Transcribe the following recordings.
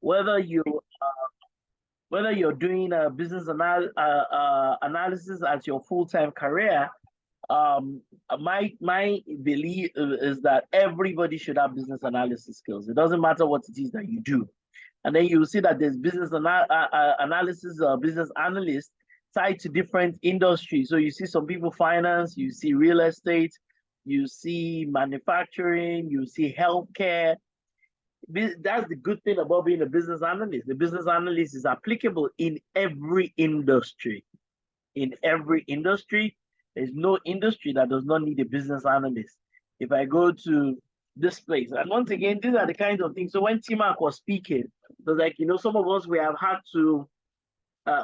whether you whether you're doing a business analysis as your full-time career, um, my belief is that everybody should have business analysis skills. It doesn't matter what it is that you do. And then you see that there's analysis, business analyst tied to different industries. So you see some people finance, you see real estate, you see manufacturing, you see healthcare. That's the good thing about being a business analyst. The business analyst is applicable in every industry. In every industry, there's no industry that does not need a business analyst. If I go to this place, and once again, these are the kinds of things. So when T-Mac was speaking, it was like, some of us, we have had to,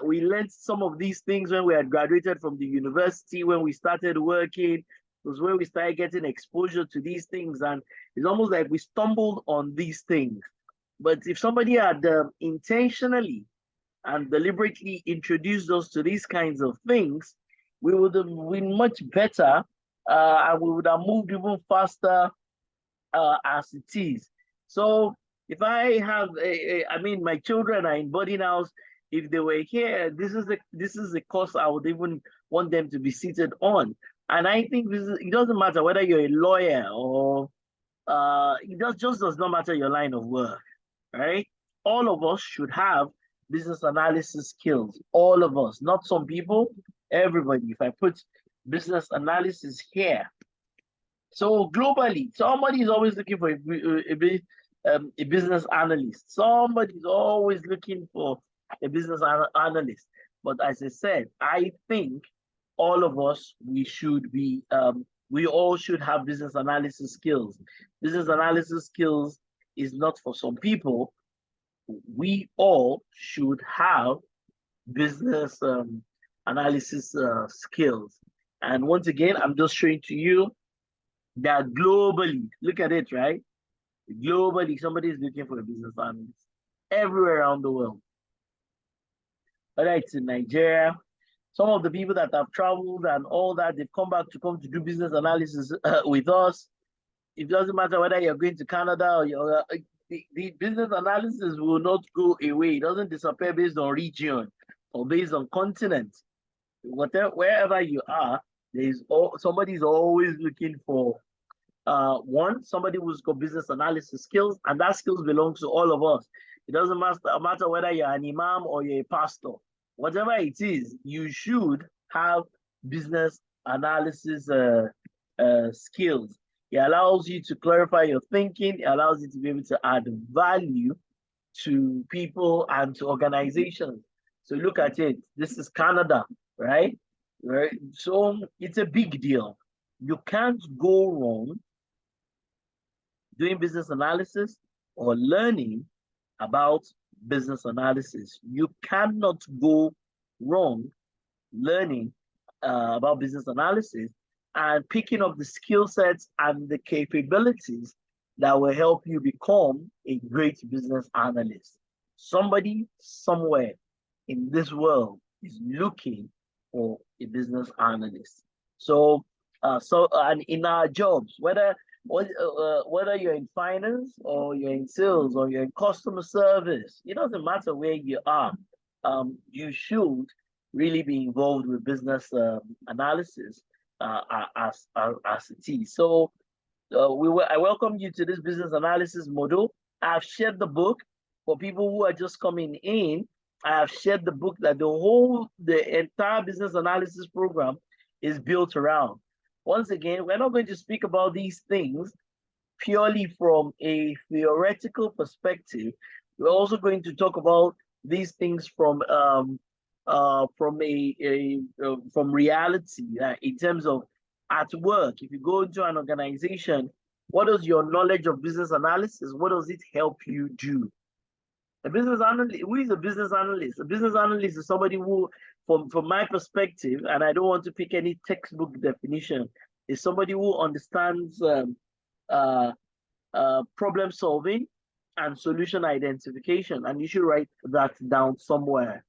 we learned some of these things when we had graduated from the university, when we started working. It was where we started getting exposure to these things. And it's almost like we stumbled on these things. But if somebody had intentionally and deliberately introduced us to these kinds of things, we would have been much better, and we would have moved even faster as it is. So if I have, I mean, my children are in boarding house. If they were here, this is the course I would even want them to be seated on. And I think it doesn't matter whether you're a lawyer or just does not matter your line of work, right? All of us should have business analysis skills. All of us, not some people, everybody. If I put business analysis here, so globally, somebody is always looking for a business analyst. Somebody's always looking for a business analyst. But as I said, I think all of us, we all should have business analysis skills. Business analysis skills is not for some people. We all should have business analysis skills. And once again, I'm just showing to you that globally, look at it, right? Globally, somebody is looking for a business analyst everywhere around the world. Whether it's in Nigeria, some of the people that have traveled and all that, they've come back to do business analysis with us. It doesn't matter whether you're going to Canada or the business analysis will not go away. It doesn't disappear based on region or based on continent. Wherever you are, somebody's always looking for somebody who's got business analysis skills, and that skills belongs to all of us. It doesn't matter whether you're an imam or you're a pastor. Whatever it is, you should have business analysis skills. It allows you to clarify your thinking. It allows you to be able to add value to people and to organizations. So look at it. This is Canada, right? Right. So it's a big deal. You can't go wrong doing business analysis or learning about business analysis. You cannot go wrong learning about business analysis and picking up the skill sets and the capabilities that will help you become a great business analyst. Somebody somewhere in this world is looking for a business analyst. So, and in our jobs, whether you're in finance or you're in sales or you're in customer service, it doesn't matter where you are. You should really be involved with business analysis as it is. So I welcome you to this business analysis module. I've shared the book for people who are just coming in. I have shared the book that the entire business analysis program is built around. Once again, we're not going to speak about these things purely from a theoretical perspective. We're also going to talk about these things from reality, in terms of at work. If you go into an organization, what is your knowledge of business analysis? What does it help you do? A business analyst, who is a business analyst? A business analyst is somebody who, from my perspective, and I don't want to pick any textbook definition, is somebody who understands problem solving and solution identification. And you should write that down somewhere.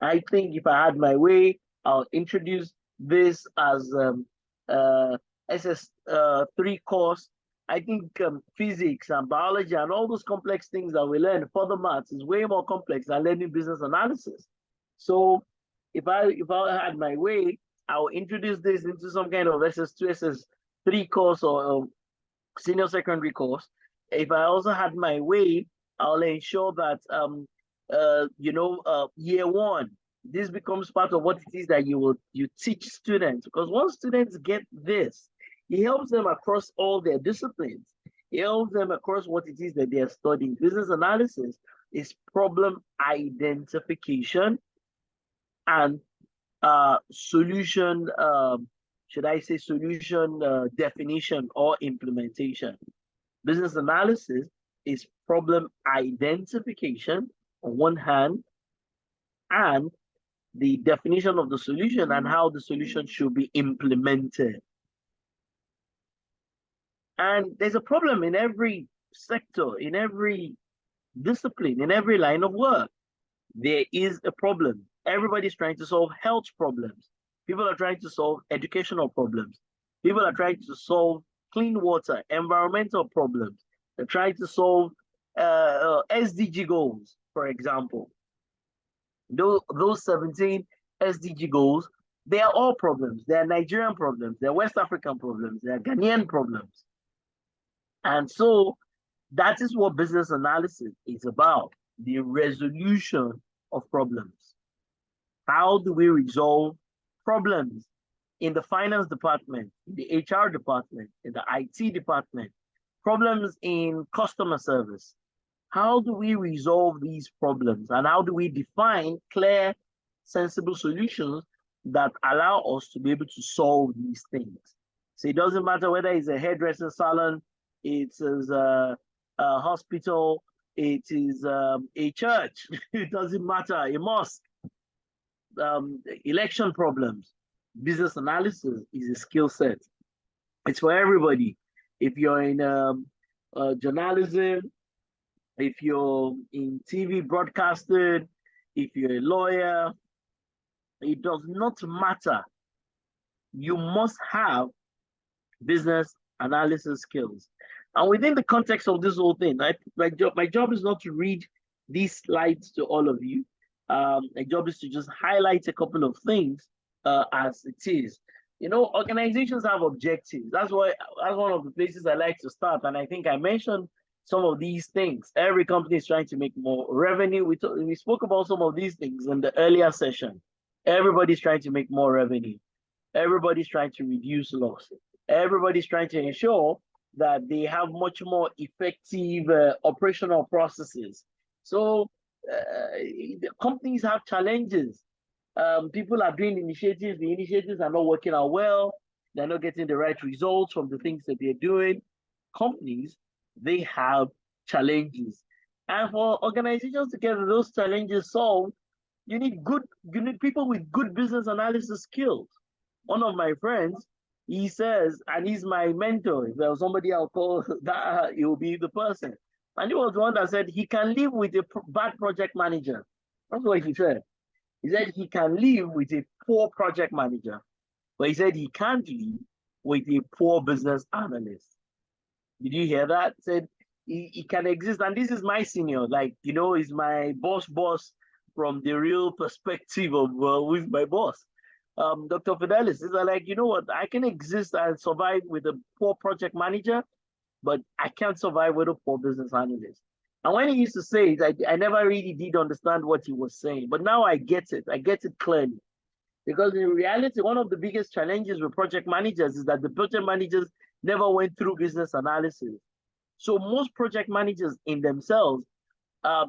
I think if I had my way, I'll introduce this as SS3 course I think physics and biology and all those complex things that we learn for the maths is way more complex than learning business analysis. So if I had my way, I will introduce this into some kind of SS2, SS3 course or senior secondary course. If I also had my way, I'll ensure that year one, this becomes part of what it is that you teach students. Because once students get this, it helps them across all their disciplines. It helps them across what it is that they are studying. Business analysis is problem identification and solution, should I say solution definition or implementation. Business analysis is problem identification on one hand, and the definition of the solution and how the solution should be implemented. And there's a problem in every sector, in every discipline, in every line of work. There is a problem. Everybody's trying to solve health problems. People are trying to solve educational problems. People are trying to solve clean water, environmental problems. They're trying to solve SDG goals, for example. Those 17 SDG goals, they are all problems. They are Nigerian problems. They are West African problems. They are Ghanaian problems. And so that is what business analysis is about, the resolution of problems. How do we resolve problems in the finance department, in the HR department, in the IT department, problems in customer service? How do we resolve these problems? And how do we define clear, sensible solutions that allow us to be able to solve these things? So it doesn't matter whether it's a hairdressing salon, it is a hospital, it is a church, it doesn't matter, a mosque, election problems. Business analysis is a skill set. It's for everybody. If you're in journalism, if you're in TV broadcasting, if you're a lawyer, it does not matter. You must have business analysis skills. And within the context of this whole thing, my job is not to read these slides to all of you. My job is to just highlight a couple of things as it is. You know, organizations have objectives. That's one of the places I like to start. And I think I mentioned some of these things. Every company is trying to make more revenue. We spoke about some of these things in the earlier session. Everybody's trying to make more revenue. Everybody's trying to reduce loss. Everybody's trying to ensure that they have much more effective operational processes. So the companies have challenges. People are doing initiatives. The initiatives are not working out well. They're not getting the right results from the things that they're doing. Companies, they have challenges. And for organizations to get those challenges solved, you need people with good business analysis skills. One of my friends, he says, and he's my mentor. If there was somebody I'll call, that he will be the person. And he was the one that said he can live with a bad project manager. That's what he said. He said he can live with a poor project manager, but he said he can't live with a poor business analyst. Did you hear that? He said he can exist, and this is my senior, like, you know, is my boss from the real perspective of who's my boss. Dr. Fidelis is like, you know what, I can exist and survive with a poor project manager, but I can't survive with a poor business analyst. And when he used to say it, I never really did understand what he was saying, but now I get it. I get it clearly. Because in reality, one of the biggest challenges with project managers is that the project managers never went through business analysis. So most project managers in themselves,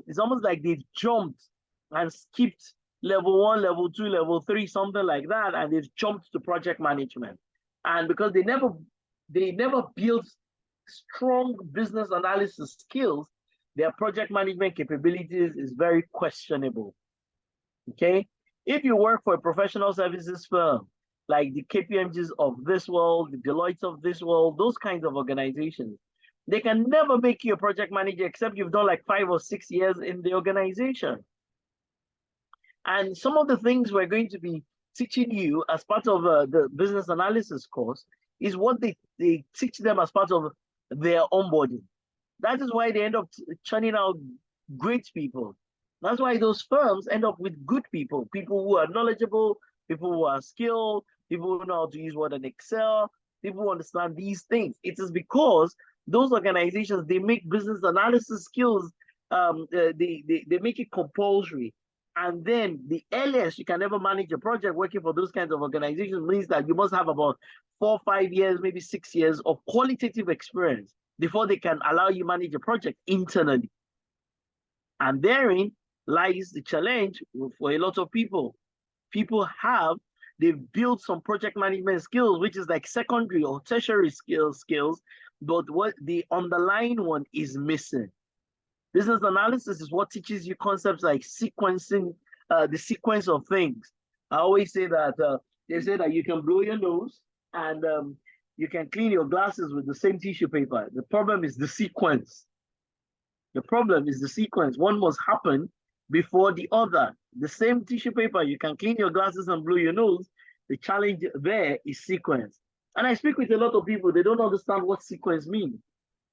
it's almost like they've jumped and skipped level 1, level 2, level 3, something like that, and they've jumped to project management. And because they never built strong business analysis skills, their project management capabilities is very questionable. Okay? If you work for a professional services firm, like the KPMGs of this world, the Deloitte of this world, those kinds of organizations, they can never make you a project manager except you've done like 5 or 6 years in the organization. And some of the things we're going to be teaching you as part of the business analysis course is what they teach them as part of their onboarding. That is why they end up churning out great people. That's why those firms end up with good people, people who are knowledgeable, people who are skilled, people who know how to use Word and Excel, people who understand these things. It is because those organizations, they make business analysis skills, they make it compulsory. And then the earliest you can ever manage a project working for those kinds of organizations means that you must have about 4 or 5 years, maybe 6 years of qualitative experience before they can allow you manage a project internally. And therein lies the challenge for a lot of people. People they've built some project management skills, which is like secondary or tertiary skills, but what the underlying one is missing. Business analysis is what teaches you concepts like sequencing, the sequence of things. I always say that they say that you can blow your nose and you can clean your glasses with the same tissue paper. The problem is the sequence. The problem is the sequence. One must happen before the other. The same tissue paper, you can clean your glasses and blow your nose. The challenge there is sequence. And I speak with a lot of people, they don't understand what sequence means.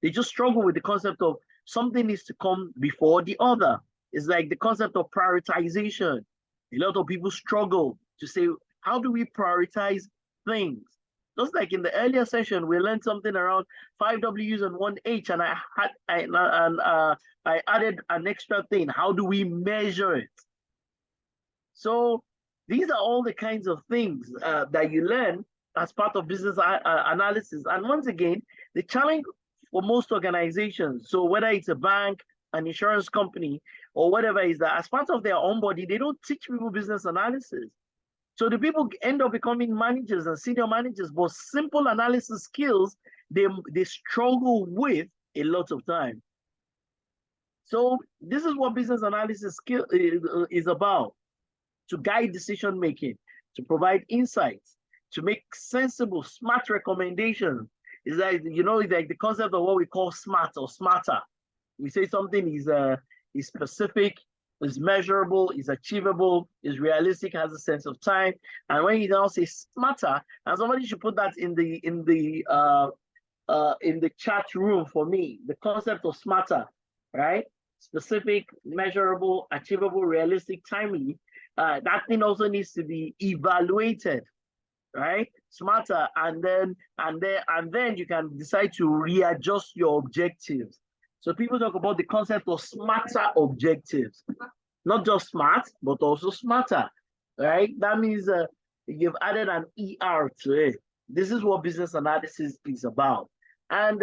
They just struggle with the concept of something needs to come before the other. It's like the concept of prioritization. A lot of people struggle to say, how do we prioritize things? Just like in the earlier session, we learned something around 5 W's and 1 H, and I added an extra thing. How do we measure it? So these are all the kinds of things that you learn as part of business analysis. And once again, the challenge for most organizations, so whether it's a bank, an insurance company, or whatever, is that as part of their onboarding, they don't teach people business analysis. So the people end up becoming managers and senior managers, but simple analysis skills, they struggle with a lot of time. So this is what business analysis skill is about: to guide decision making, to provide insights, to make sensible, smart recommendations. It's like, it's like the concept of what we call smart or smarter. We say something is specific, is measurable, is achievable, is realistic, has a sense of time. And when you now say smarter, and somebody should put that in the chat room for me, the concept of smarter, right? Specific, measurable, achievable, realistic, timely. That thing also needs to be evaluated, right? Smarter, and then you can decide to readjust your objectives. So people talk about the concept of smarter objectives, not just smart, but also smarter, right? That means you've added an ER to it. This is what business analysis is about. And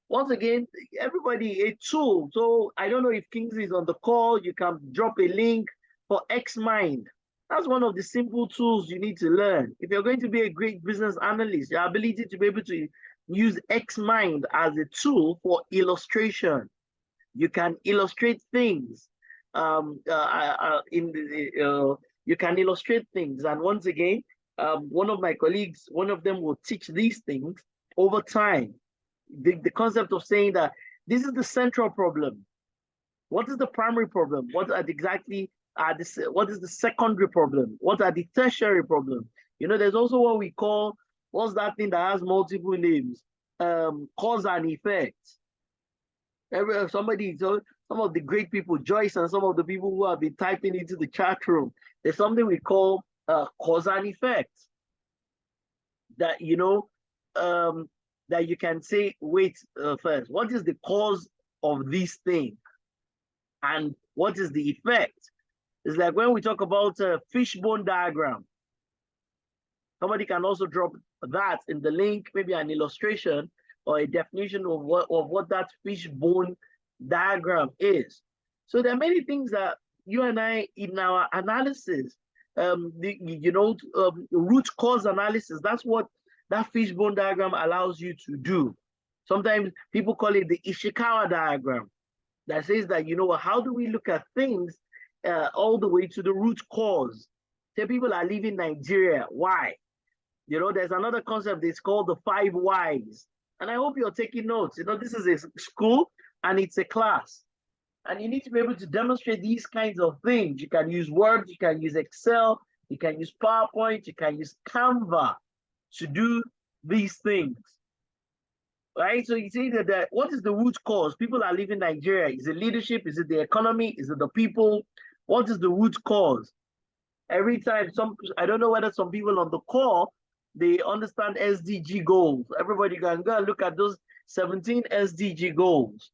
once again, everybody, a tool. So I don't know if Kingsley is on the call. You can drop a link for XMind. That's one of the simple tools you need to learn. If you're going to be a great business analyst, your ability to be able to use XMind as a tool for illustration. You can illustrate things. You can illustrate things. And once again, one of my colleagues, one of them will teach these things over time. The concept of saying that this is the central problem. What is the primary problem? What are exactly what is the secondary problem? What are the tertiary problems? There's also what we call, what's that thing that has multiple names? Cause and effect. Some of the great people, Joyce, and some of the people who have been typing into the chat room, there's something we call cause and effect. That that you can say, wait, first, what is the cause of this thing, and what is the effect? It's like when we talk about a fishbone diagram. Somebody can also drop that in the link, maybe an illustration or a definition of what that fishbone diagram is. So there are many things that you and I, in our analysis, root cause analysis, that's what that fishbone diagram allows you to do. Sometimes people call it the Ishikawa diagram, that says that, how do we look at things all the way to the root cause? Say people are leaving Nigeria. Why? There's another concept, it's called the 5 whys. And I hope you're taking notes. This is a school and it's a class. And you need to be able to demonstrate these kinds of things. You can use Word, you can use Excel, you can use PowerPoint, you can use Canva to do these things. right? So you see that what is the root cause? People are leaving Nigeria. Is it leadership? Is it the economy? Is it the people? What is the root cause? Every time I don't know whether some people on the call, they understand SDG goals. Everybody can go and look at those 17 SDG goals,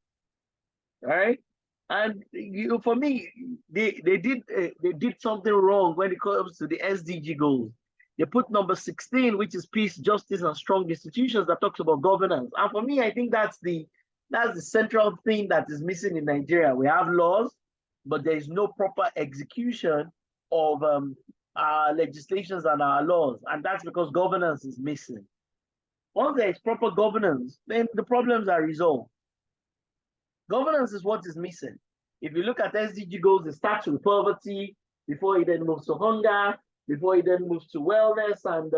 right? And for me, they did something wrong when it comes to the SDG goals. They put number 16, which is peace, justice, and strong institutions, that talks about governance. And for me, I think that's the central thing that is missing in Nigeria. We have laws, but there is no proper execution of our legislations and our laws, and that's because governance is missing. Once there is proper governance, then the problems are resolved. Governance is what is missing. If you look at SDG goals, it starts with poverty, before it then moves to hunger, before it then moves to wellness and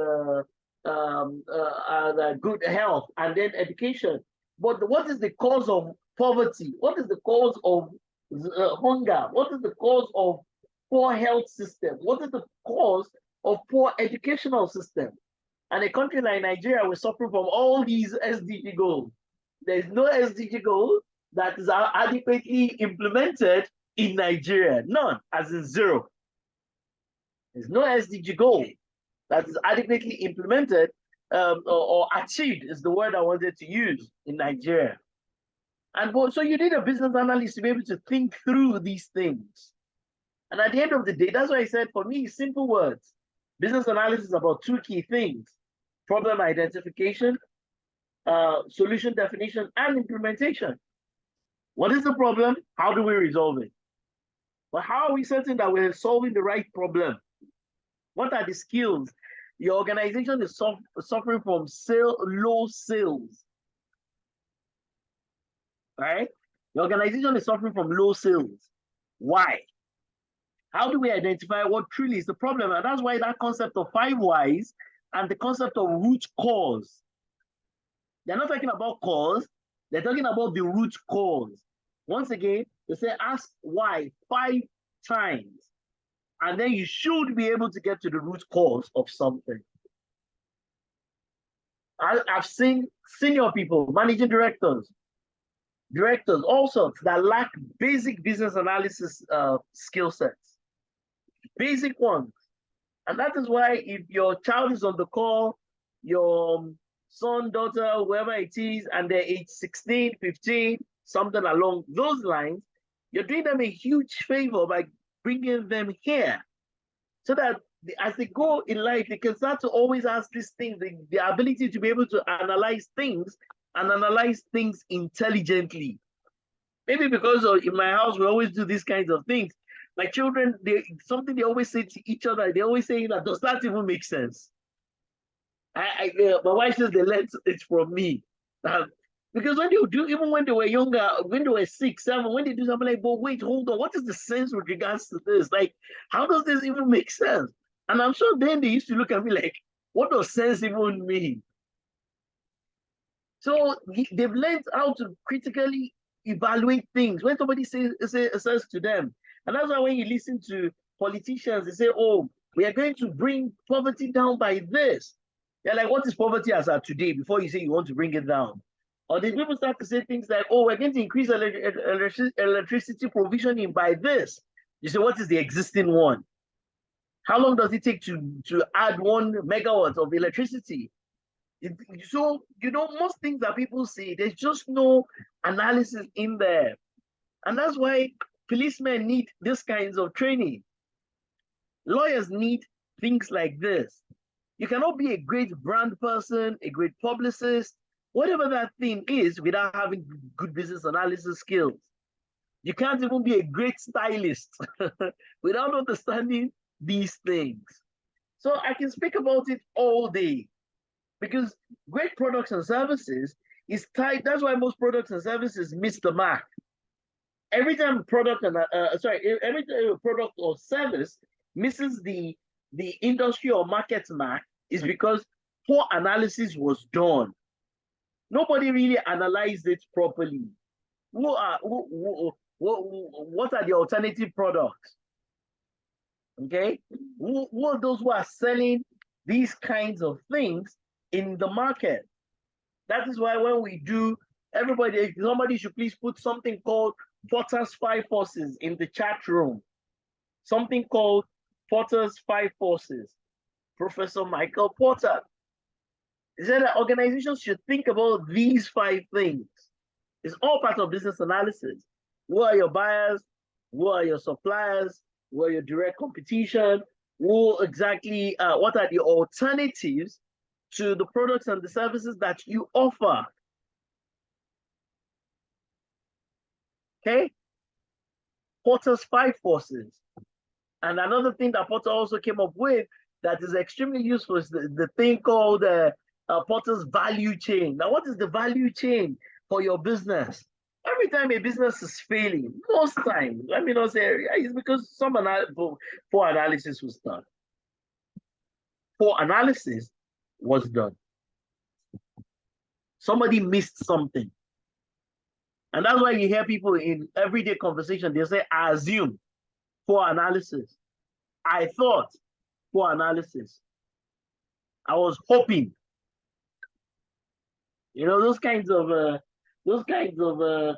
good health, and then education. But what is the cause of poverty? What is the cause of hunger? What is the cause of poor health system? What is the cause of poor educational system? And a country like Nigeria will suffer from all these SDG goals. There is no SDG goal that is adequately implemented in Nigeria. None, as in zero. There's no SDG goal that is adequately implemented or achieved, is the word I wanted to use, in Nigeria. And so you need a business analyst to be able to think through these things. And at the end of the day, that's why I said, for me, simple words. Business analysis is about two key things: problem identification, solution definition, and implementation. What is the problem? How do we resolve it? But how are we certain that we're solving the right problem? What are the skills? Your organization is suffering from low sales, right? The organization is suffering from low sales. Why? How do we identify what truly is the problem? And that's why that concept of 5 whys and the concept of root cause. They're not talking about cause, they're talking about the root cause. Once again, they say ask why 5 times, and then you should be able to get to the root cause of something. I've seen senior people, managing directors, all sorts, that lack basic business analysis skill sets, basic ones. And that is why if your child is on the call, your son, daughter, whoever it is, and they're age 16, 15, something along those lines, you're doing them a huge favor by bringing them here, so that as they go in life, they can start to always ask these things, the ability to be able to analyze things and analyze things intelligently. Maybe because in my house, we always do these kinds of things. My children, something they always say to each other, they always say, does that even make sense? My wife says they learned it from me. Because when they do, even when they were younger, when they were 6, 7, when they do something like, but wait, hold on, what is the sense with regards to this? Like, how does this even make sense? And I'm sure then they used to look at me like, what does sense even mean? So they've learned how to critically evaluate things. When somebody says to them, and that's why when you listen to politicians, they say, oh, we are going to bring poverty down by this. They're like, what is poverty as of today, before you say you want to bring it down? Or the people start to say things like, oh, we're going to increase electricity provisioning by this. You say, what is the existing one? How long does it take to add 1 megawatt of electricity? So, most things that people say, there's just no analysis in there. And that's why policemen need these kinds of training. Lawyers need things like this. You cannot be a great brand person, a great publicist, whatever that thing is, without having good business analysis skills. You can't even be a great stylist without understanding these things. So I can speak about it all day, because great products and services is tied. That's why most products and services miss the mark. Every time every time a product or service misses the industry or market mark, is because poor analysis was done. Nobody really analyzed it properly. What are the alternative products? Okay, who are those who are selling these kinds of things in the market? That is why when we do, somebody should please put something called Potter's Five Forces in the chat room. Something called Potter's Five Forces. Professor Michael Porter. He said that organizations should think about these 5 things. It's all part of business analysis. Who are your buyers? Who are your suppliers? Who are your direct competition? Who exactly, what are the alternatives to the products and the services that you offer? Okay? Porter's 5 forces. And another thing that Porter also came up with that is extremely useful is the thing called Porter's value chain. Now, what is the value chain for your business? Every time a business is failing, most times, let me not say it's because poor analysis was done. Poor analysis was done. Somebody missed something. And that's why you hear people in everyday conversation, they say, I assume, poor analysis. I thought, poor analysis. I was hoping. You know, those kinds of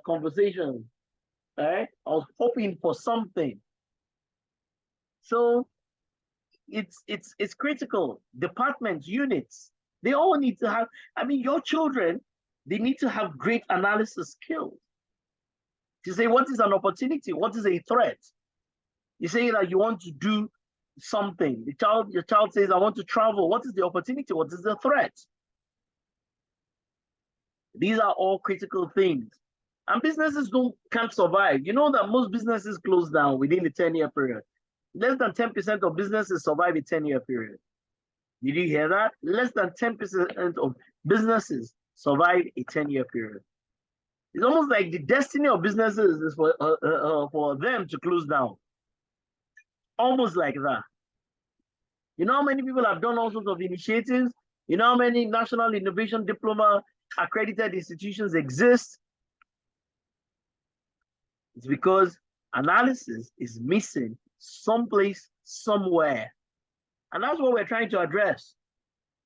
conversations. Right? I was hoping for something. So it's critical. Departments, units, they all need to have, I mean, your children, they need to have great analysis skills. To say what is an opportunity, what is a threat. You say that you want to do something. Your child says, I want to travel. What is the opportunity? What is the threat? These are all critical things. And businesses can't survive. You know that most businesses close down within a 10-year period. Less than 10% of businesses survive a 10-year period. Did you hear that? Less than 10% of businesses survive a 10-year period. It's almost like the destiny of businesses is for them to close down. Almost like that. You know how many people have done all sorts of initiatives? You know how many national innovation diploma accredited institutions exist? It's because analysis is missing someplace, somewhere. And that's what we're trying to address.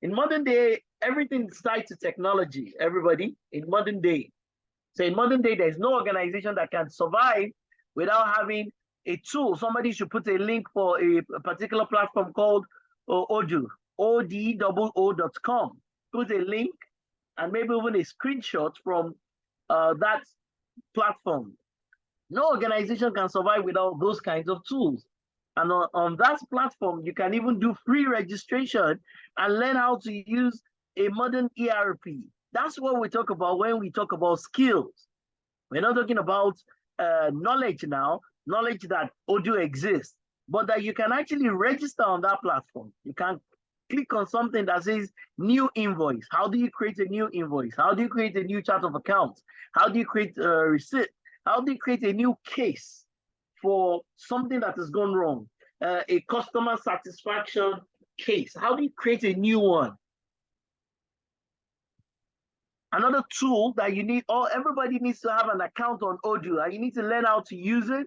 In modern day, everything is tied to technology, everybody, in modern day. So in modern day, there's no organization that can survive without having a tool. Somebody should put a link for a particular platform called Odoo, ODOO.com. Put a link and maybe even a screenshot from that platform. No organization can survive without those kinds of tools. And on that platform, you can even do free registration and learn how to use a modern ERP. That's what we talk about when we talk about skills. We're not talking about knowledge now, knowledge that Odoo exists, but that you can actually register on that platform. You can click on something that says new invoice. How do you create a new invoice? How do you create a new chart of accounts? How do you create a receipt? How do you create a new case for something that has gone wrong? A customer satisfaction case. How do you create a new one? Another tool that you need, everybody needs to have an account on Odoo, and you need to learn how to use it.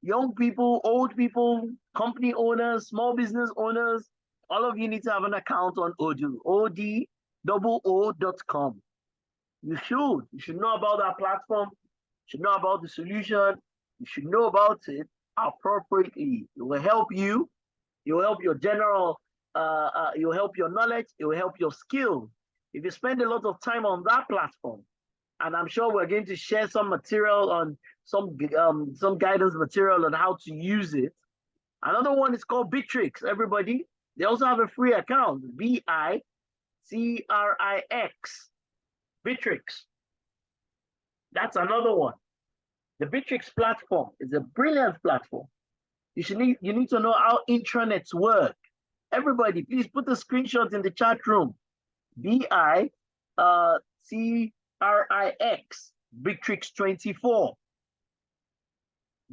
Young people, old people, company owners, small business owners, all of you need to have an account on Odoo, ODOO.com. You should know about that platform. You should know about the solution. You should know about it appropriately. It will help you. It will help your general, it will help your knowledge. It will help your skills. If you spend a lot of time on that platform, and I'm sure we're going to share some material on some guidance material on how to use it. Another one is called Bitrix, everybody. They also have a free account, Bitrix, Bitrix. That's another one. The Bitrix platform is a brilliant platform. You need to know how intranets work. Everybody, please put the screenshot in the chat room. Bitrix, Bitrix 24.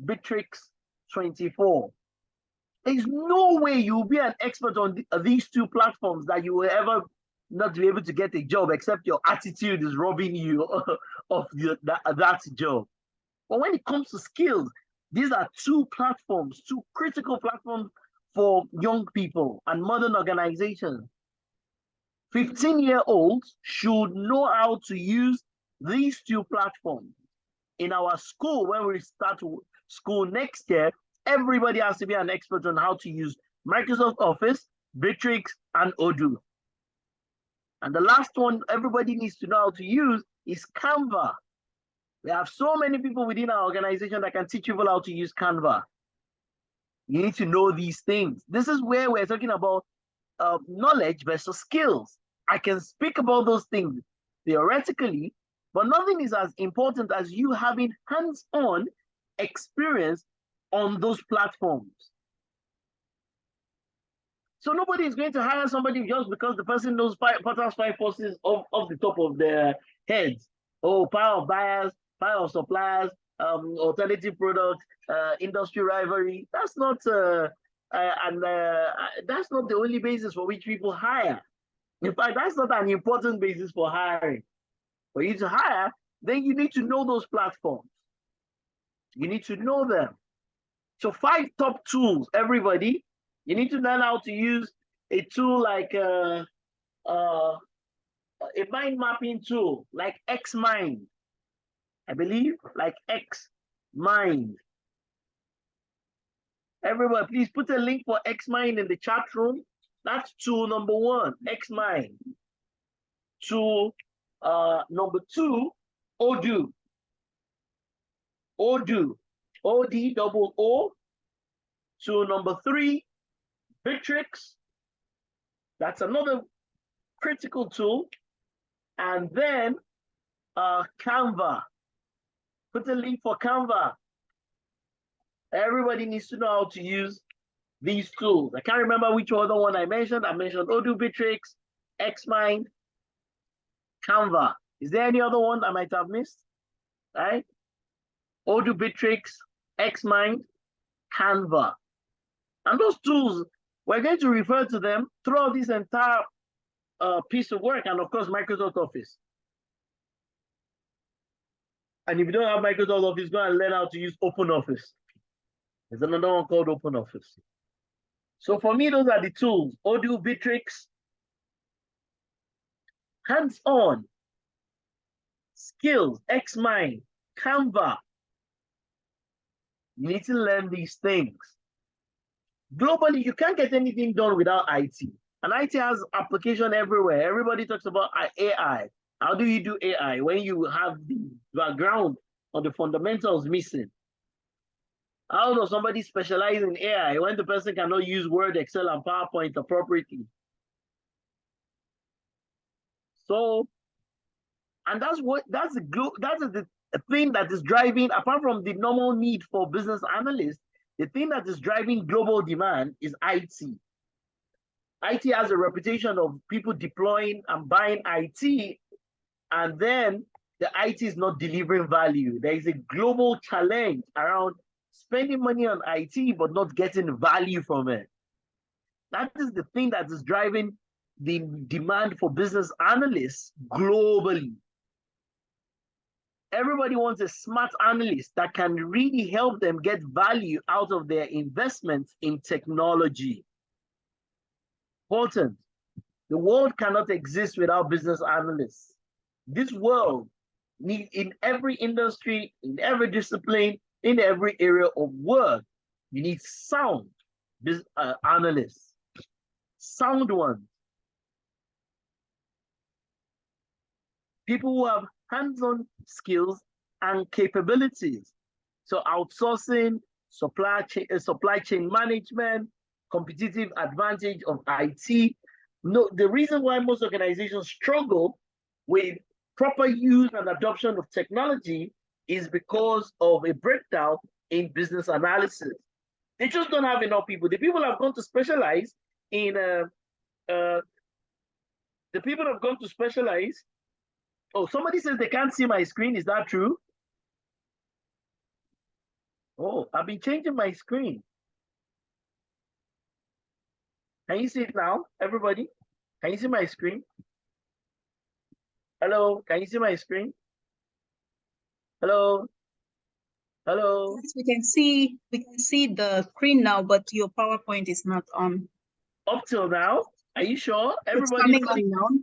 Bitrix 24. There's no way you'll be an expert on these two platforms that you will ever not be able to get a job, except your attitude is robbing you of that job. But when it comes to skills, these are two platforms, two critical platforms for young people and modern organizations. 15-year-olds should know how to use these two platforms. In our school, when we start school next year, everybody has to be an expert on how to use Microsoft Office, Bitrix, and Odoo. And the last one everybody needs to know how to use is Canva. We have so many people within our organization that can teach people how to use Canva. You need to know these things. This is where we're talking about knowledge versus skills. I can speak about those things theoretically, but nothing is as important as you having hands-on experience on those platforms. So nobody is going to hire somebody just because the person knows Potter's 5 forces off the top of their heads. Oh, power of buyers, power of suppliers, alternative products, industry rivalry. That's not that's not the only basis for which people hire. In fact, that's not an important basis for hiring. For you to hire, then you need to know those platforms. You need to know them. So 5 top tools, everybody. You need to learn how to use a tool like a mind mapping tool like Xmind. I believe like Xmind. Everybody, please put a link for Xmind in the chat room. That's tool number 1, Xmind. Tool number 2, Odoo. Odoo. O-D-O-O. Tool number 3, Bitrix. That's another critical tool. And then Canva. Put a link for Canva. Everybody needs to know how to use these tools. I can't remember which other one I mentioned. I mentioned Odoo, Bitrix, Xmind, Canva. Is there any other one I might have missed? Right? Odoo, Bitrix, Xmind, Canva. And those tools, we're going to refer to them throughout this entire piece of work, and of course, Microsoft Office. And if you don't have Microsoft Office, go and learn how to use Open Office. There's another one called Open Office. So for me, those are the tools: Odoo, Bitrix, hands-on, skills, Xmind, Canva. You need to learn these things. Globally, you can't get anything done without IT. And IT has application everywhere. Everybody talks about AI. How do you do AI when you have the background or the fundamentals missing? How does somebody specialize in AI when the person cannot use Word, Excel, and PowerPoint appropriately? So, and that's the thing that is driving, apart from the normal need for business analysts, the thing that is driving global demand is IT. IT has a reputation of people deploying and buying IT, and then the IT is not delivering value. There is a global challenge around spending money on IT, but not getting value from it. That is the thing that is driving the demand for business analysts globally. Everybody wants a smart analyst that can really help them get value out of their investments in technology. Important. The world cannot exist without business analysts. This world needs, in every industry, in every discipline, in every area of work, you need sound business analysts. Sound ones. People who have hands-on skills and capabilities. So outsourcing, supply chain management, competitive advantage of IT. No, the reason why most organizations struggle with proper use and adoption of technology is because of a breakdown in business analysis. They just don't have enough people. The people have gone to specialize in Oh, somebody says they can't see my screen. Is that true? Oh, I've been changing my screen. Can you see it now, everybody? Can you see my screen? Hello, can you see my screen? Hello? Hello? Yes, we can see the screen now, but your PowerPoint is not on. Up till now? Are you sure? It's Everybody's coming on now.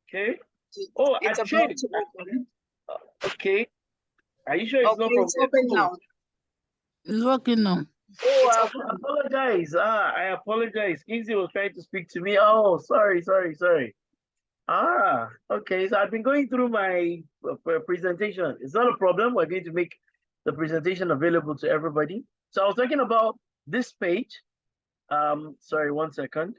okay. Oh, It's I've about changed. to open. Okay. Are you sure it's not Okay, from it's the open phone? now. It's working now. Oh, It's I open. apologize. I apologize. Kinsey was trying to speak to me. Oh, sorry. Okay. So I've been going through my presentation. It's not a problem. We're going to make the presentation available to everybody. So I was talking about this page. Sorry, 1 second.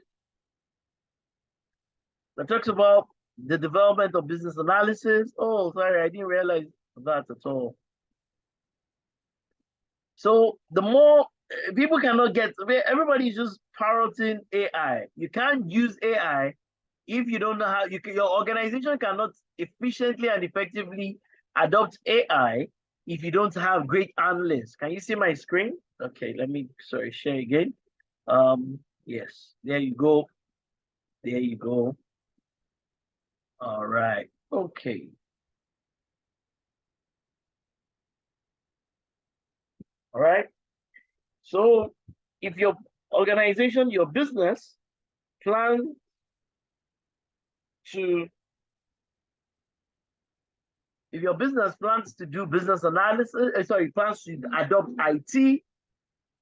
That talks about the development of business analysis. Oh, sorry, I didn't realize that at all. So the more people cannot get, everybody's just parroting AI. You can't use AI if you don't know how. Your organization cannot efficiently and effectively adopt AI if you don't have great analysts. Can you see my screen? Okay, let me share again. Yes, there you go. There you go. All right. Okay. All right. So if your organization, your business plan to, if your business plans to do business analysis, plans to adopt IT,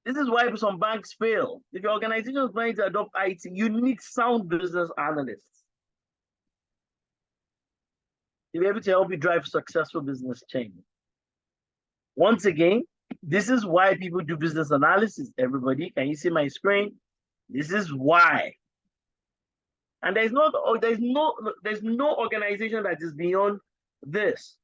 this is why some banks fail. If your organization is planning to adopt IT, you need sound business analysts to be able to help you drive successful business change. Once again, this is why people do business analysis. Everybody, can you see my screen? This is why. And there's no organization that is beyond this.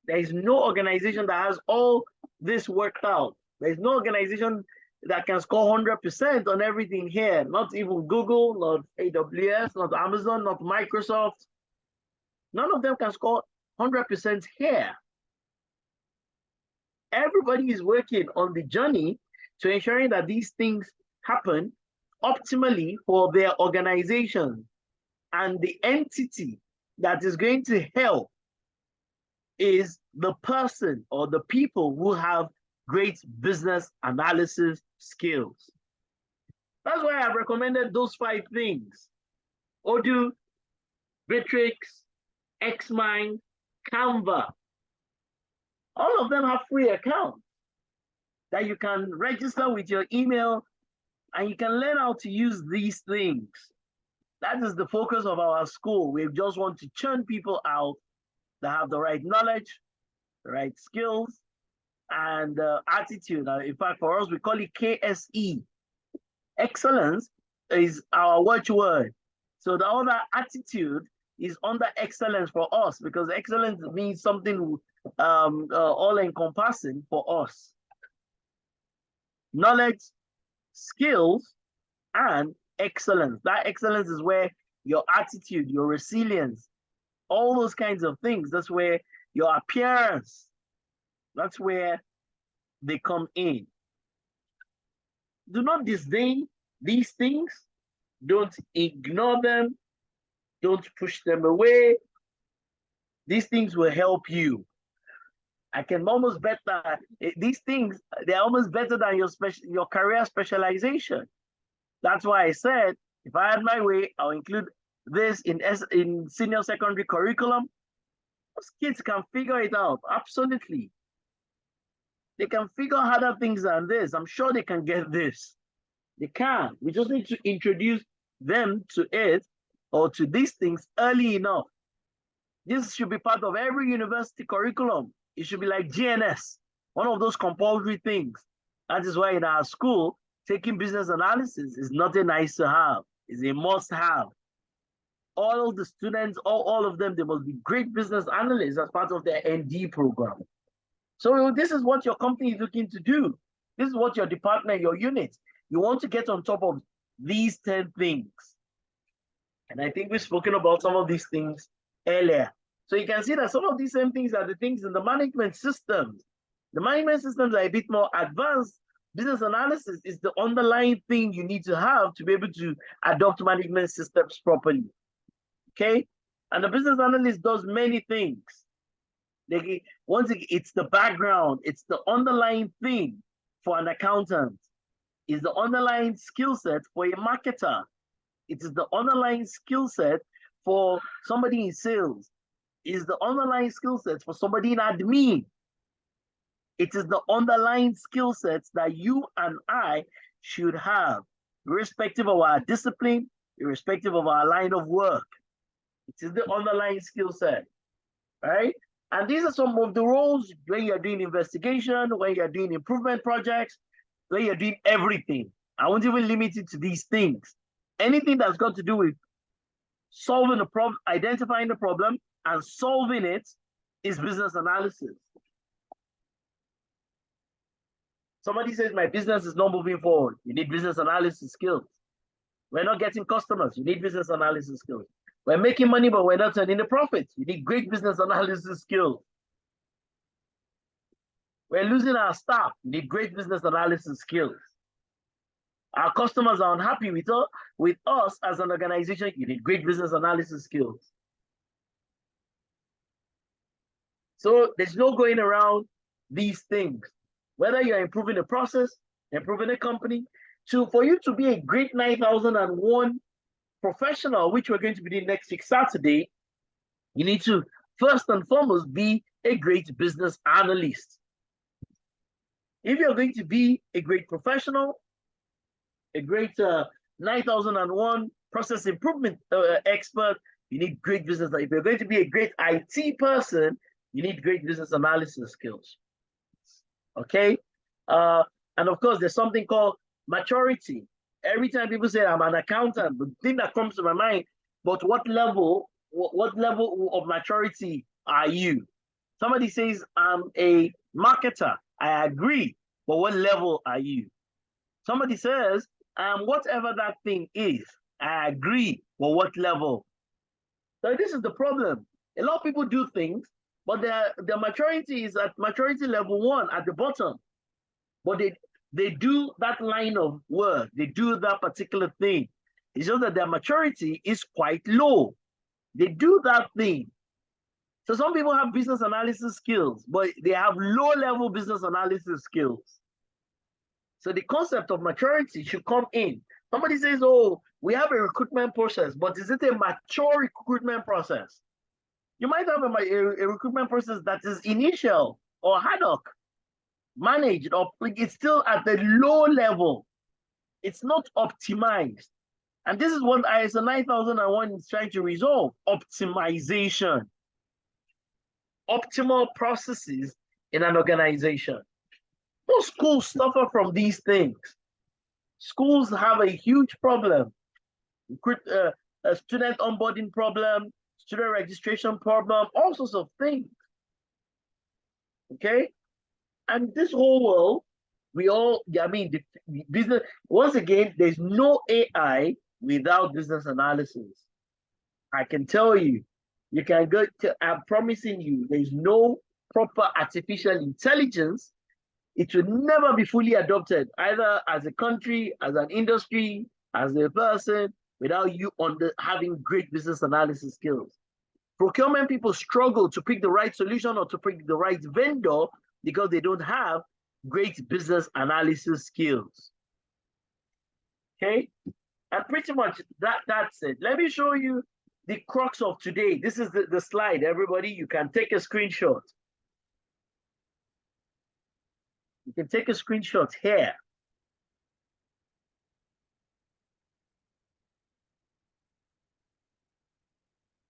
There is no organization that has all this worked out. There's no organization that can score 100% on everything here. Not even Google, not AWS, not Amazon, not Microsoft. None of them can score 100% here. Everybody is working on the journey to ensuring that these things happen optimally for their organization, and the entity that is going to help is the person or the people who have great business analysis skills. That's why I've recommended those 5 things: Odoo, Bitrix, Xmind, Canva. All of them have free accounts that you can register with your email, and you can learn how to use these things. That is the focus of our school. We just want to churn people out that have the right knowledge, the right skills, and attitude. In fact, for us, we call it KSE. Excellence is our watchword. So the other attitude is under excellence for us, because excellence means something all-encompassing for us. Knowledge, skills, and excellence. That excellence is where your attitude, your resilience, all those kinds of things, that's where your appearance, that's where they come in. Do not disdain these things. Don't ignore them. Don't push them away. These things will help you. I can almost bet that these things, they're almost better than your career specialization. That's why I said, if I had my way, I'll include this in senior secondary curriculum. Those kids can figure it out, absolutely. They can figure harder things than this. I'm sure they can get this. They can. We just need to introduce them to it, or to these things, early enough. This should be part of every university curriculum. It should be like GNS, one of those compulsory things. That is why in our school, taking business analysis is not a nice to have, it's a must have. All of the students, all of them, they must be great business analysts as part of their ND program. So this is what your company is looking to do. This is what your department, your unit, you want to get on top of these 10 things. And I think we've spoken about some of these things earlier. So you can see that some of these same things are the things in the management systems. The management systems are a bit more advanced. Business analysis is the underlying thing you need to have to be able to adopt management systems properly. Okay? And the business analyst does many things. Once again, it's the background, it's the underlying thing for an accountant, is the underlying skill set for a marketer. It is the underlying skill set for somebody in sales. It is the underlying skill set for somebody in admin. It is the underlying skill sets that you and I should have, irrespective of our discipline, irrespective of our line of work. It is the underlying skill set, right? And these are some of the roles when you're doing investigation, when you're doing improvement projects, when you're doing everything. I won't even limit it to these things. Anything that's got to do with solving the problem, identifying the problem, and solving it is business analysis. Somebody says, my business is not moving forward. You need business analysis skills. We're not getting customers. You need business analysis skills. We're making money, but we're not turning a profit. You need great business analysis skills. We're losing our staff. You need great business analysis skills. Our customers are unhappy with us as an organization. You need great business analysis skills. So there's no going around these things. Whether you're improving a process, improving a company, for you to be a great 9001 professional, which we're going to be doing next week Saturday, you need to first and foremost be a great business analyst. If you're going to be a great professional, a great 9001 process improvement expert, you need great business. If you're going to be a great IT person, you need great business analysis skills. Okay? And of course, there's something called maturity. Every time people say I'm an accountant, the thing that comes to my mind, but what level of maturity are you? Somebody says I'm a marketer. I agree, but what level are you? Somebody says whatever that thing is. I agree, but what level? So this is the problem. A lot of people do things, but their maturity is at maturity level 1 at the bottom. But they do that line of work. They do that particular thing. It's just that their maturity is quite low. They do that thing. So some people have business analysis skills, but they have low-level business analysis skills. So the concept of maturity should come in. Somebody says, oh, we have a recruitment process, but is it a mature recruitment process? You might have a recruitment process that is initial or ad hoc, managed, or it's still at the low level. It's not optimized. And this is what ISO 9001 is trying to resolve: optimization. Optimal processes in an organization. Most schools suffer from these things. Schools have a huge problem. A student onboarding problem, student registration problem, all sorts of things. Okay? And this whole world, the business, once again, there's no AI without business analysis. I can tell you, you can go to, I'm promising you, there's no proper artificial intelligence. It will never be fully adopted, either as a country, as an industry, as a person, without you having great business analysis skills. Procurement people struggle to pick the right solution or to pick the right vendor because they don't have great business analysis skills. Okay? And pretty much that's it. Let me show you the crux of today. This is the slide, everybody. You can take a screenshot. You can take a screenshot here.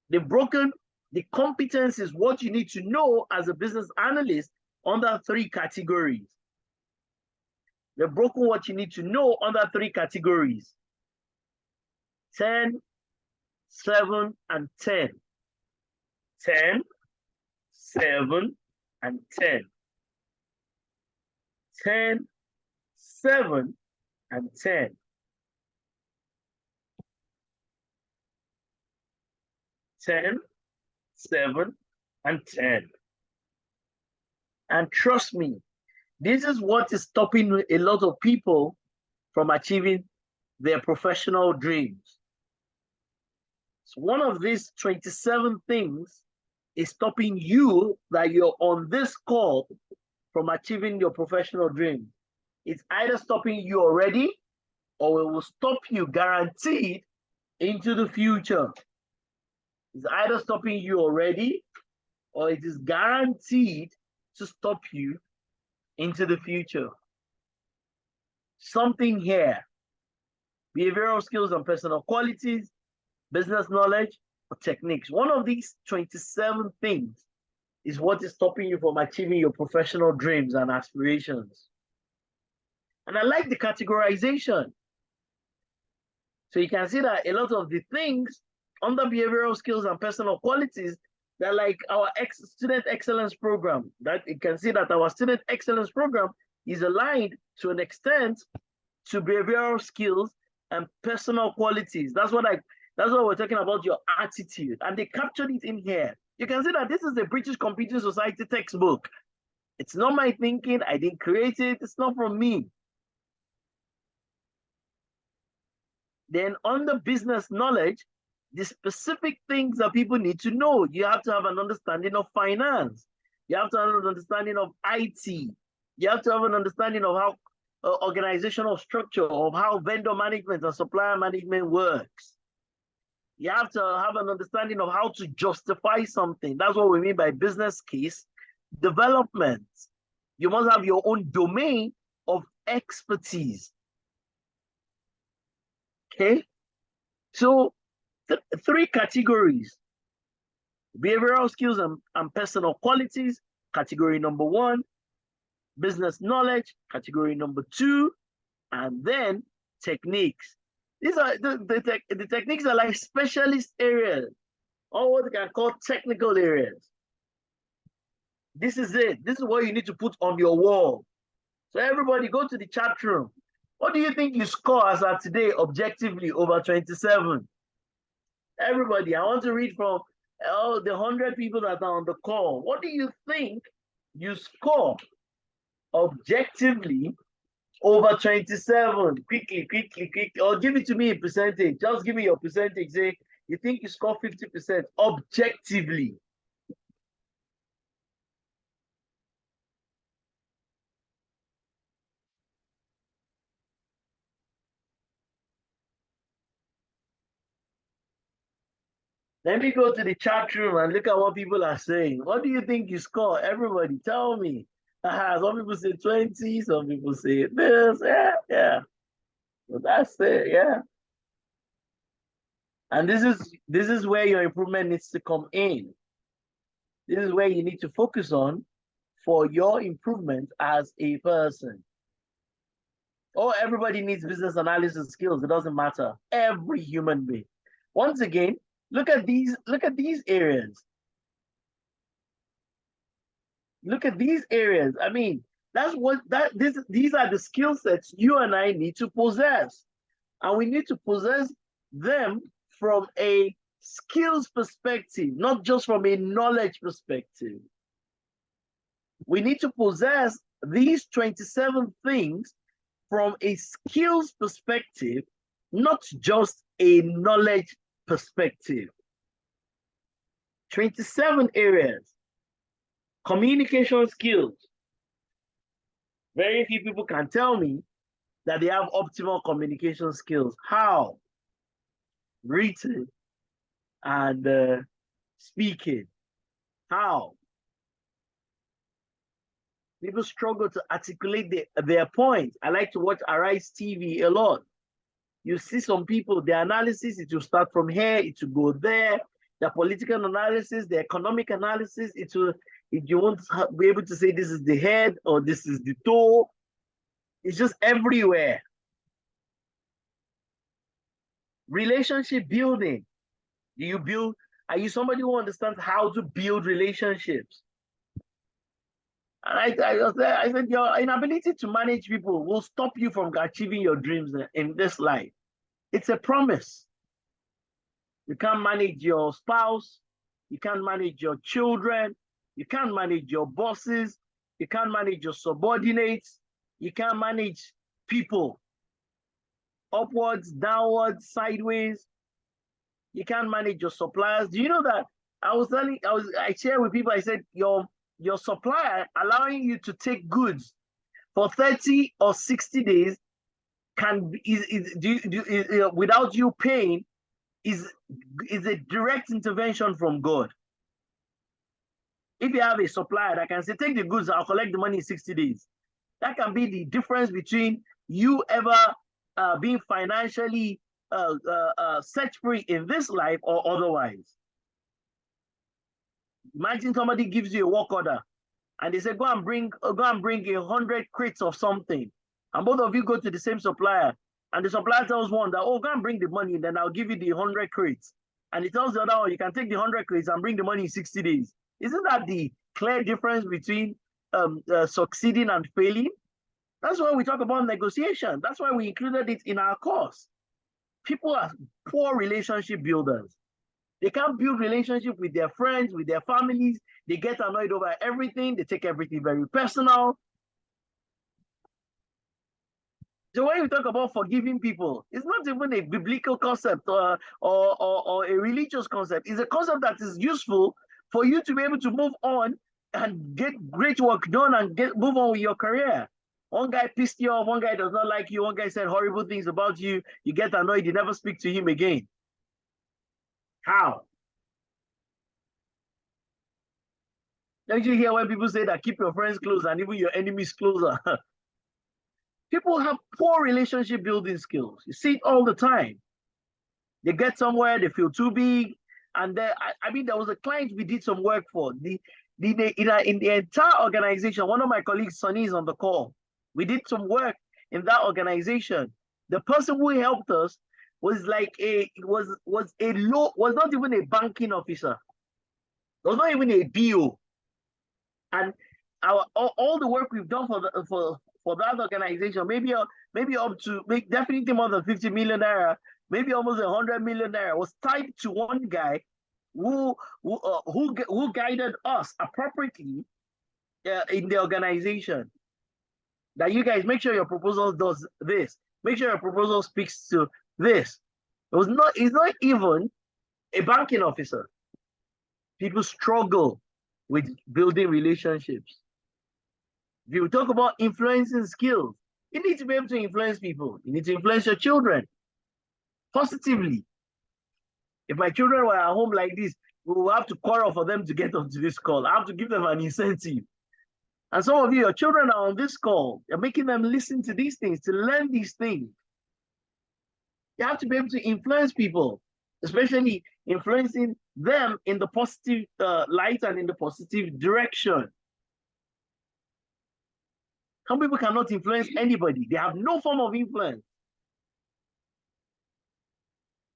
They've broken the competencies, what you need to know as a business analyst, under 3 categories. They've broken what you need to know under 3 categories: 10, 7, and 10. 10, 7, and 10. 10, 7, and 10. 10, 7, and 10. And trust me, this is what is stopping a lot of people from achieving their professional dreams. So one of these 27 things is stopping you, that you're on this call, from achieving your professional dream. It's either stopping you already, or it will stop you guaranteed into the future. It's either stopping you already or it is guaranteed to stop you into the future. Something here. Behavioral skills and personal qualities, business knowledge, or techniques. One of these 27 things is what is stopping you from achieving your professional dreams and aspirations. And I like the categorization. So you can see that a lot of the things under behavioral skills and personal qualities, they're like our student excellence program. That you can see that our student excellence program is aligned to an extent to behavioral skills and personal qualities. That's what we're talking about, your attitude. And they captured it in here. You can see that this is the British Computing Society textbook. It's not my thinking. I didn't create it. It's not from me. Then under business knowledge, the specific things that people need to know. You have to have an understanding of finance. You have to have an understanding of IT. You have to have an understanding of how organizational structure, of how vendor management and supplier management works. You have to have an understanding of how to justify something. That's what we mean by business case development. You must have your own domain of expertise. Okay? So, three categories. Behavioral skills and personal qualities, category number 1. Business knowledge, category number 2. And then techniques. These are the techniques are like specialist areas, or what we can call technical areas. This is it. This is what you need to put on your wall. So everybody go to the chat room. What do you think you score as of today objectively over 27? Everybody, I want to read from all the 100 people that are on the call. What do you think you score objectively over 27? Quickly. Or give it to me in percentage. Just give me your percentage. Say you think you score 50% objectively. Let me go to the chat room and look at what people are saying. What do you think you score? Everybody, tell me. Some people say 20, some people say this. Yeah. But that's it, yeah. And this is where your improvement needs to come in. This is where you need to focus on for your improvement as a person. Oh, everybody needs business analysis skills. It doesn't matter. Every human being. Once again, look at these areas. Look at these areas. I mean, these are the skill sets you and I need to possess. And we need to possess them from a skills perspective, not just from a knowledge perspective. We need to possess these 27 things from a skills perspective, not just a knowledge perspective. 27 areas. Communication skills. Very few people can tell me that they have optimal communication skills. How? Written and speaking. How? People struggle to articulate their points. I like to watch Arise TV a lot. You see some people, their analysis, it will start from here, it will go there. The political analysis, the economic analysis, you won't be able to say this is the head or this is the toe. It's just everywhere. Relationship building. Are you somebody who understands how to build relationships? And I said, your inability to manage people will stop you from achieving your dreams in this life. It's a promise. You can't manage your spouse. You can't manage your children. You can't manage your bosses. You can't manage your subordinates. You can't manage people. Upwards, downwards, sideways. You can't manage your suppliers. Do you know that? I share with people, I said, your supplier allowing you to take goods for 30 or 60 days without you paying is a direct intervention from God. If you have a supplier that can say, take the goods, I'll collect the money in 60 days. That can be the difference between you ever being financially set free in this life or otherwise. Imagine somebody gives you a work order and they say, go and bring 100 crates of something. And both of you go to the same supplier. And the supplier tells one that, oh, go and bring the money, then I'll give you the 100 crates. And he tells the other one, you can take the 100 crates and bring the money in 60 days. Isn't that the clear difference between succeeding and failing? That's why we talk about negotiation. That's why we included it in our course. People are poor relationship builders. They can't build relationship with their friends, with their families. They get annoyed over everything. They take everything very personal. So when you talk about forgiving people, it's not even a biblical concept or a religious concept. It's a concept that is useful for you to be able to move on and get great work done and move on with your career. One guy pissed you off, one guy does not like you, one guy said horrible things about you, you get annoyed, you never speak to him again. How? Don't you hear when people say that keep your friends close and even your enemies closer? People have poor relationship building skills. You see it all the time. They get somewhere, they feel too big. And there was a client we did some work for. In the entire organization, one of my colleagues, Sonny, is on the call. We did some work in that organization. The person who helped us was not even a banking officer. It was not even a BO. And all the work we've done for that organization, maybe up to definitely more than 50 million naira, maybe almost 100 million naira, was tied to one guy who guided us appropriately in the organization. That you guys make sure your proposal does this. Make sure your proposal speaks to this. He's not even a banking officer. People struggle with building relationships. If you talk about influencing skills, you need to be able to influence people. You need to influence your children positively. If my children were at home like this, we will have to quarrel for them to get onto this call. I have to give them an incentive. And some of you, your children are on this call. You're making them listen to these things, to learn these things. You have to be able to influence people, especially influencing them in the positive light and in the positive direction. Some people cannot influence anybody. They have no form of influence.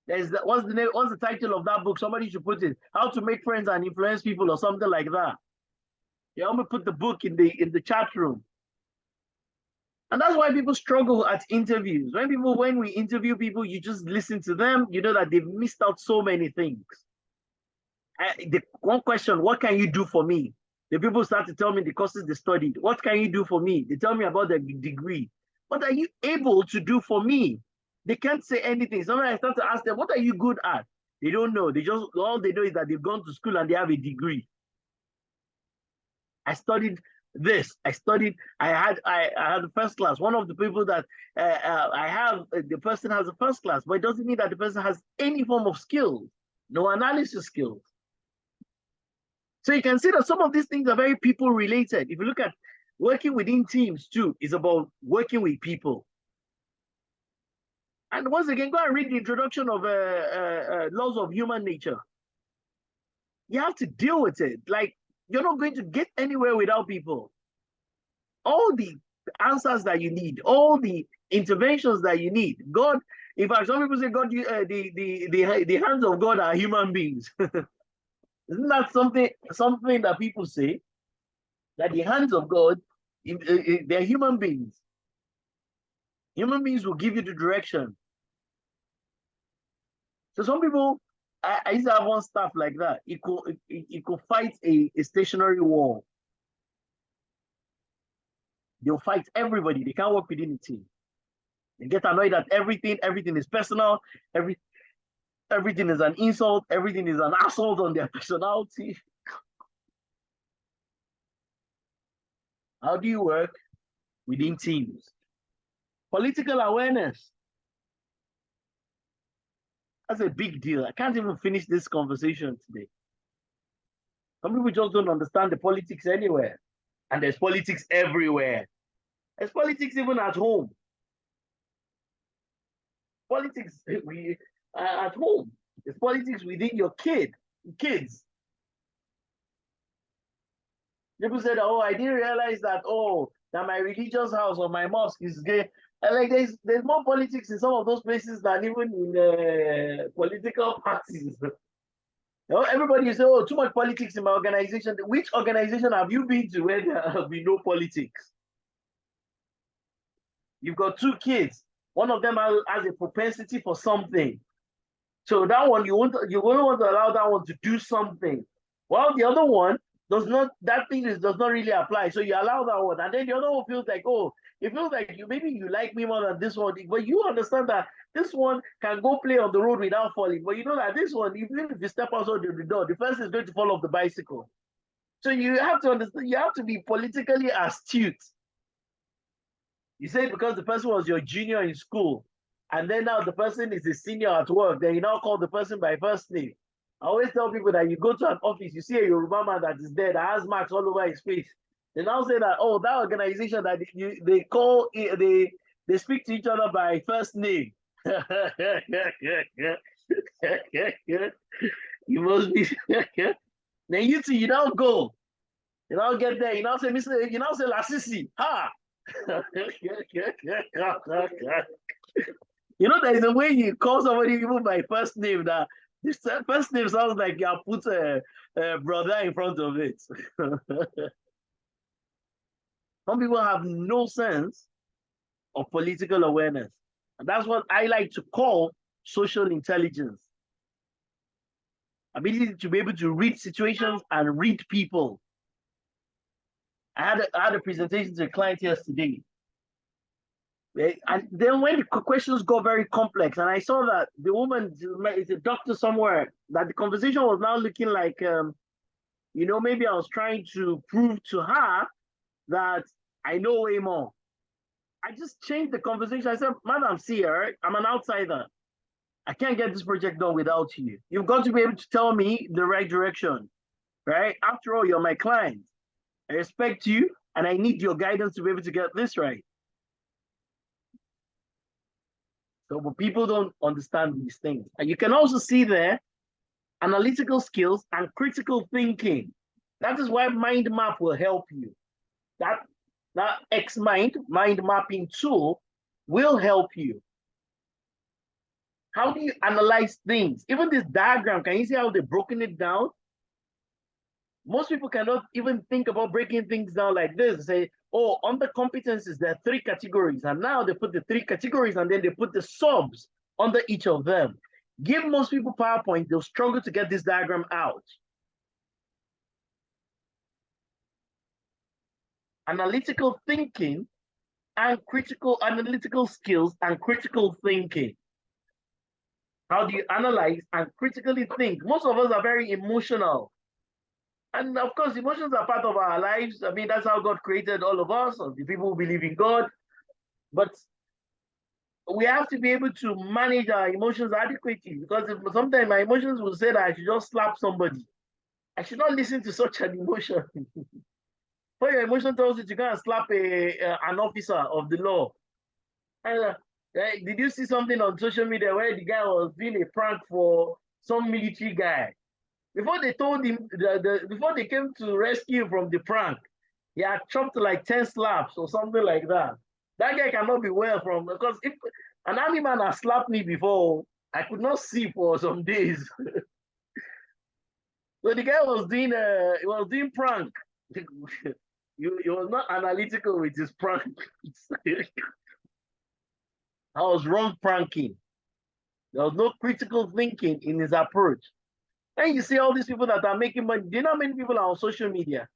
What's the title of that book? Somebody should put it, How to Make Friends and Influence People or something like that. You want me to put the book in the chat room. And that's why people struggle at interviews. When we interview people, you just listen to them, you know that they've missed out so many things. The one question, what can you do for me? The people start to tell me the courses they studied. What can you do for me? They tell me about their degree. What are you able to do for me? They can't say anything. Sometimes I start to ask them, what are you good at? They don't know. All they know is that they've gone to school and they have a degree. I studied this. I had the first class. One of the people that the person has a first class, but it doesn't mean that the person has any form of skills, no analysis skills. So you can see that some of these things are very people related. If you look at working within teams too, it's about working with people. And once again, go and read the introduction of Laws of Human Nature. You have to deal with it. Like, you're not going to get anywhere without people. All the answers that you need, all the interventions that you need. God, in fact, some people say God, the hands of God are human beings. Isn't that something that people say? That the hands of God, they're human beings. Human beings will give you the direction. So some people, I used to have one staff like that. It could fight a stationary war. They'll fight everybody. They can't work within a team. They get annoyed at everything. Everything is personal. Everything is an insult. Everything is an assault on their personality. How do you work within teams? Political awareness. That's a big deal. I can't even finish this conversation today. Some people just don't understand the politics anywhere. And there's politics everywhere. There's politics even at home. Politics at home. There's politics within your kids. People said, "Oh, I didn't realize that. Oh, that my religious house or my mosque is gay." And like there's more politics in some of those places than even in political parties. You know, everybody say, "Oh, too much politics in my organization." Which organization have you been to where there have been no politics? You've got two kids. One of them has a propensity for something. So that one, you won't want to allow that one to do something. While the other one does not, that thing does not really apply. So you allow that one. And then the other one feels like, oh, it feels like maybe you like me more than this one. But you understand that this one can go play on the road without falling. But you know that this one, even if you step outside the door, the person is going to fall off the bicycle. So you have to understand, you have to be politically astute. You say because the person was your junior in school, and then now the person is a senior at work, then you now call the person by first name. I always tell people that you go to an office, you see a Yoruba man that is there that has marks all over his face. They now say that, oh, that organization that they speak to each other by first name. You must be. Then you don't go. You don't get there. You now say, Mr. You now say Lasisi. Ha! You know, there's a way you call somebody even by first name that this first name sounds like you put a brother in front of it. Some people have no sense of political awareness. And that's what I like to call social intelligence. Ability to be able to read situations and read people. I had a presentation to a client yesterday. And then when the questions got very complex, and I saw that the woman is a doctor somewhere, that the conversation was now looking like, maybe I was trying to prove to her that I know way more. I just changed the conversation. I said, Madam, see, right? I'm an outsider. I can't get this project done without you. You've got to be able to tell me the right direction, right? After all, you're my client. I respect you, and I need your guidance to be able to get this right. So, but people don't understand these things. And you can also see there analytical skills and critical thinking. That is why mind map will help you. That mind mapping tool will help you. How do you analyze things? Even this diagram, can you see how they've broken it down? Most people cannot even think about breaking things down like this. Say, oh, under competencies, there are 3 categories. And now they put the 3 categories and then they put the subs under each of them. Give most people PowerPoint, they'll struggle to get this diagram out. Analytical thinking and analytical skills and critical thinking. How do you analyze and critically think? Most of us are very emotional. And of course, emotions are part of our lives. I mean, that's how God created all of us, or the people who believe in God. But we have to be able to manage our emotions adequately, because sometimes my emotions will say that I should just slap somebody. I should not listen to such an emotion. When your emotion tells you to go and slap an officer of the law. And, did you see something on social media where the guy was doing a prank for some military guy? Before they told him, before they came to rescue him from the prank, he had chopped like 10 slaps or something like that. That guy cannot be well from, because if an army man has slapped me before, I could not see for some days. So the guy was doing prank. He was not analytical with his prank. I was wrong pranking. There was no critical thinking in his approach. And you see all these people that are making money. Do you know how many people are on social media?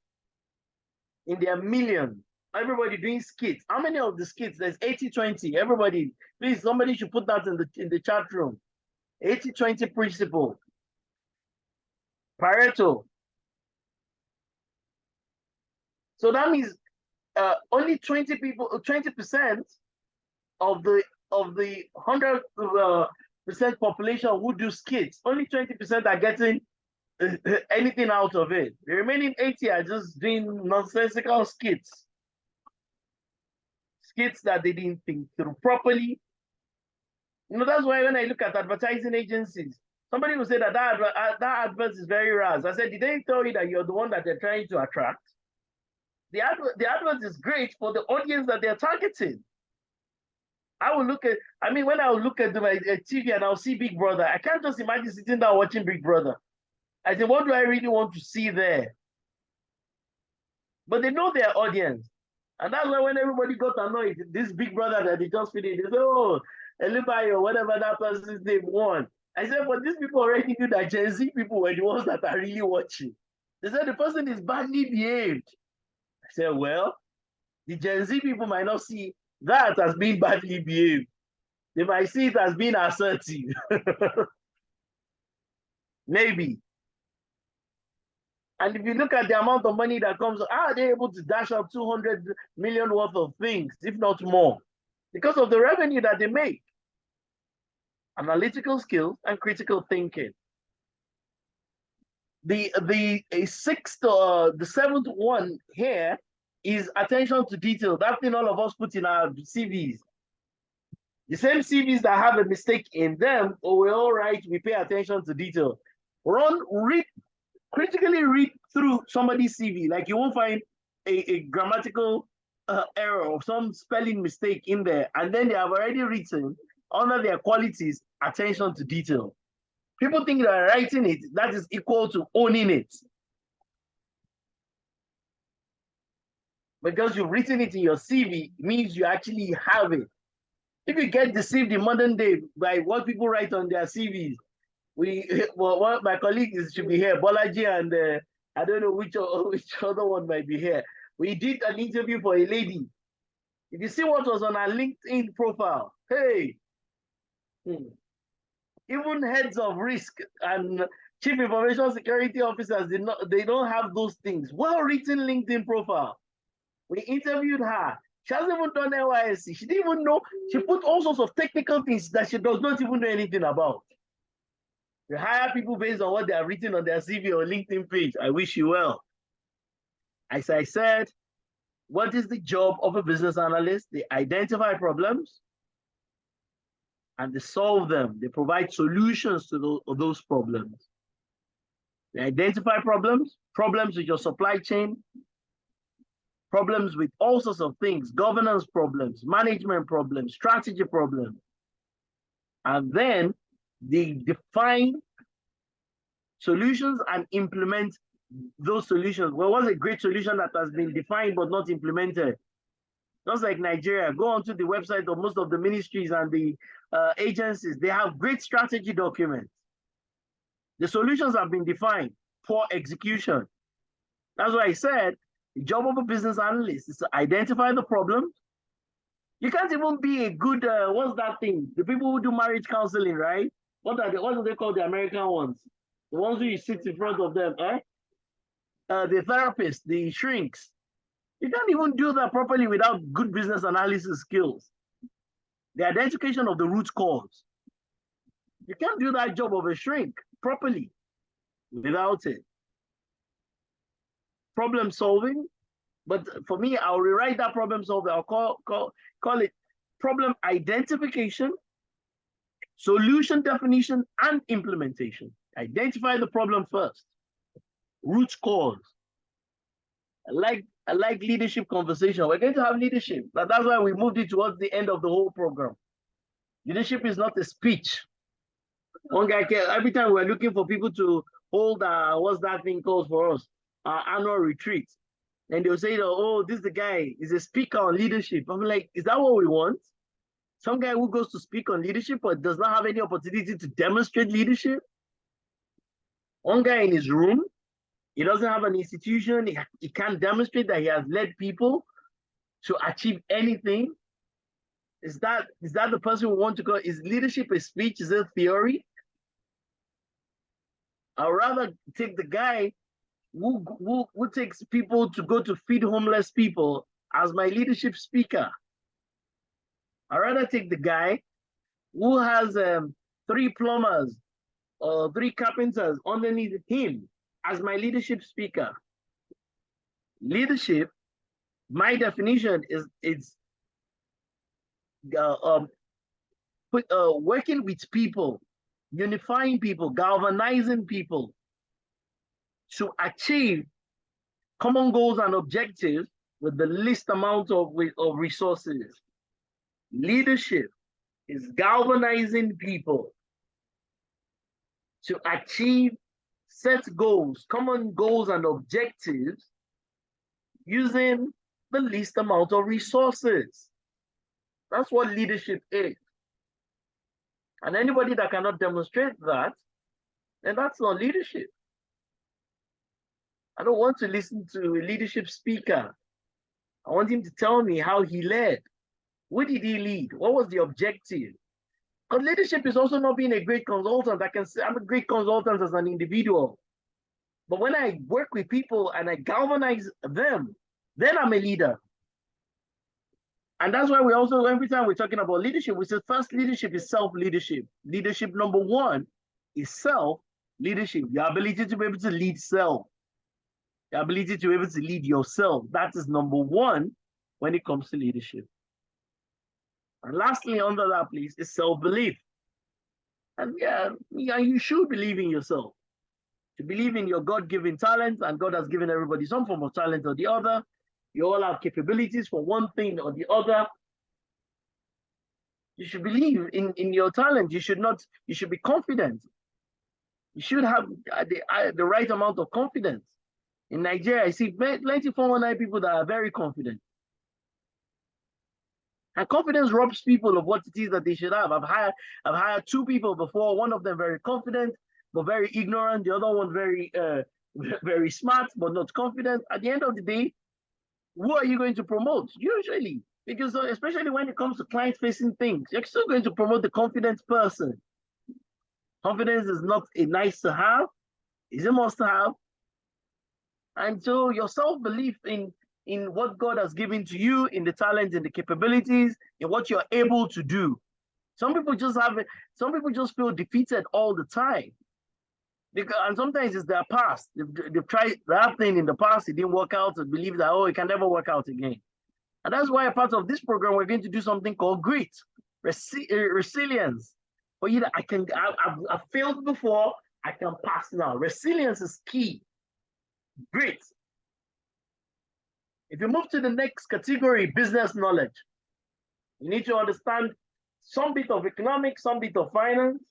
In their millions. Everybody doing skits. How many of the skits? There's 80-20. Everybody, please, somebody should put that in the chat room. 80-20 principle. Pareto. So that means only 20% of the 100 population who do skits. Only 20% are getting anything out of it. The remaining 80 are just doing nonsensical skits. Skits that they didn't think through properly. That's why when I look at advertising agencies, somebody will say that that advert is very ras. I said, did they tell you that you're the one that they're trying to attract? The advert is great for the audience that they're targeting. When I will look at my TV and I'll see Big Brother, I can't just imagine sitting down watching Big Brother. I say, what do I really want to see there? But they know their audience. And that's why when everybody got annoyed, this Big Brother that they just finished, they say, oh, Elibai or whatever that person's name won. I said, but these people already knew that Gen Z people were the ones that are really watching. They said the person is badly behaved. I said, well, the Gen Z people might not see that as being badly behaved. They might see it as being assertive. Maybe. And if you look at the amount of money that comes, how are they able to dash out 200 million worth of things, if not more? Because of the revenue that they make. Analytical skills and critical thinking. The seventh one here is attention to detail. That thing all of us put in our CVs. The same CVs that have a mistake in them, or we're all right, we pay attention to detail. Critically read through somebody's CV. Like you won't find a grammatical error or some spelling mistake in there. And then they have already written under their qualities, attention to detail. People think that writing it, that is equal to owning it. Because you've written it in your CV, means you actually have it. If you get deceived in modern day by what people write on their CVs, one of my colleagues should be here, Bolaji, and I don't know which other one might be here. We did an interview for a lady. If you see what was on her LinkedIn profile, hey, even heads of risk and chief information security officers, they don't have those things. Well-written LinkedIn profile. We interviewed her. She hasn't even done NYSC. She didn't even know. She put all sorts of technical things that she does not even know anything about. You hire people based on what they have written on their CV or LinkedIn page. I wish you well. As I said, what is the job of a business analyst? They identify problems and they solve them. They provide solutions to those problems. They identify problems with your supply chain, problems with all sorts of things, governance problems, management problems, strategy problems. And then they define solutions and implement those solutions. Well, what's a great solution that has been defined but not implemented? Just like Nigeria, go onto the website of most of the ministries and the agencies. They have great strategy documents. The solutions have been defined, poor execution. That's why I said the job of a business analyst is to identify the problems. You can't even be a good, what's that thing? The people who do marriage counseling, right? What do they call the American ones? The ones who you sit in front of them, eh? The therapists, the shrinks. You can't even do that properly without good business analysis skills. The identification of the root cause. You can't do that job of a shrink properly without it. Problem solving, but for me, I'll rewrite that problem solving. I'll call it problem identification, solution definition, and implementation. Identify the problem first. Root cause. I like leadership conversation. We're going to have leadership. That's why we moved it towards the end of the whole program. Leadership is not a speech. One guy, every time we're looking for people to hold, what's that thing called for us? Annual retreat. And they'll say, oh, this is the guy, is a speaker on leadership. I'm like, is that what we want? Some guy who goes to speak on leadership but does not have any opportunity to demonstrate leadership? One guy in his room, he doesn't have an institution, he can't demonstrate that he has led people to achieve anything. Is that the person we want to go? Is leadership a speech? Is it a theory? I'd rather take the guy who takes people to go to feed homeless people as my leadership speaker. I'd rather take the guy who has 3 plumbers or 3 carpenters underneath him as my leadership speaker. Leadership, my definition is it's working with people, unifying people, galvanizing people to achieve common goals and objectives with the least amount of resources. Leadership is galvanizing people to achieve set goals, common goals and objectives using the least amount of resources. That's what leadership is. And anybody that cannot demonstrate that, then that's not leadership. I don't want to listen to a leadership speaker. I want him to tell me how he led. What did he lead? What was the objective? Because leadership is also not being a great consultant. I can say I'm a great consultant as an individual. But when I work with people and I galvanize them, then I'm a leader. And that's why we also, every time we're talking about leadership, we say first leadership is self-leadership. Leadership number 1 is self-leadership. Your ability to be able to lead self. Your ability to be able to lead yourself. That is number 1 when it comes to leadership. And lastly, under that, please, is self-belief. And yeah, you should believe in yourself. To believe in your God-given talents, and God has given everybody some form of talent or the other. You all have capabilities for one thing or the other. You should believe in your talent. You should be confident. You should have the right amount of confidence. In Nigeria, I see plenty of 419 people that are very confident. And confidence robs people of what it is that they should have. I've hired 2 people before, one of them very confident, but very ignorant. The other one very, very smart, but not confident. At the end of the day, who are you going to promote? Usually, because especially when it comes to client-facing things, you're still going to promote the confident person. Confidence is not a nice to have, it's a must have. And so your self-belief in what God has given to you, in the talents and the capabilities, in what you're able to do. Some people just feel defeated all the time. And sometimes it's their past. They've tried that thing in the past, it didn't work out, and believe that, oh, it can never work out again. And that's why a part of this program, we're going to do something called grit, resilience. For you, I've failed before, I can pass now. Resilience is key. Grit. If you move to the next category, business knowledge, you need to understand some bit of economics, some bit of finance,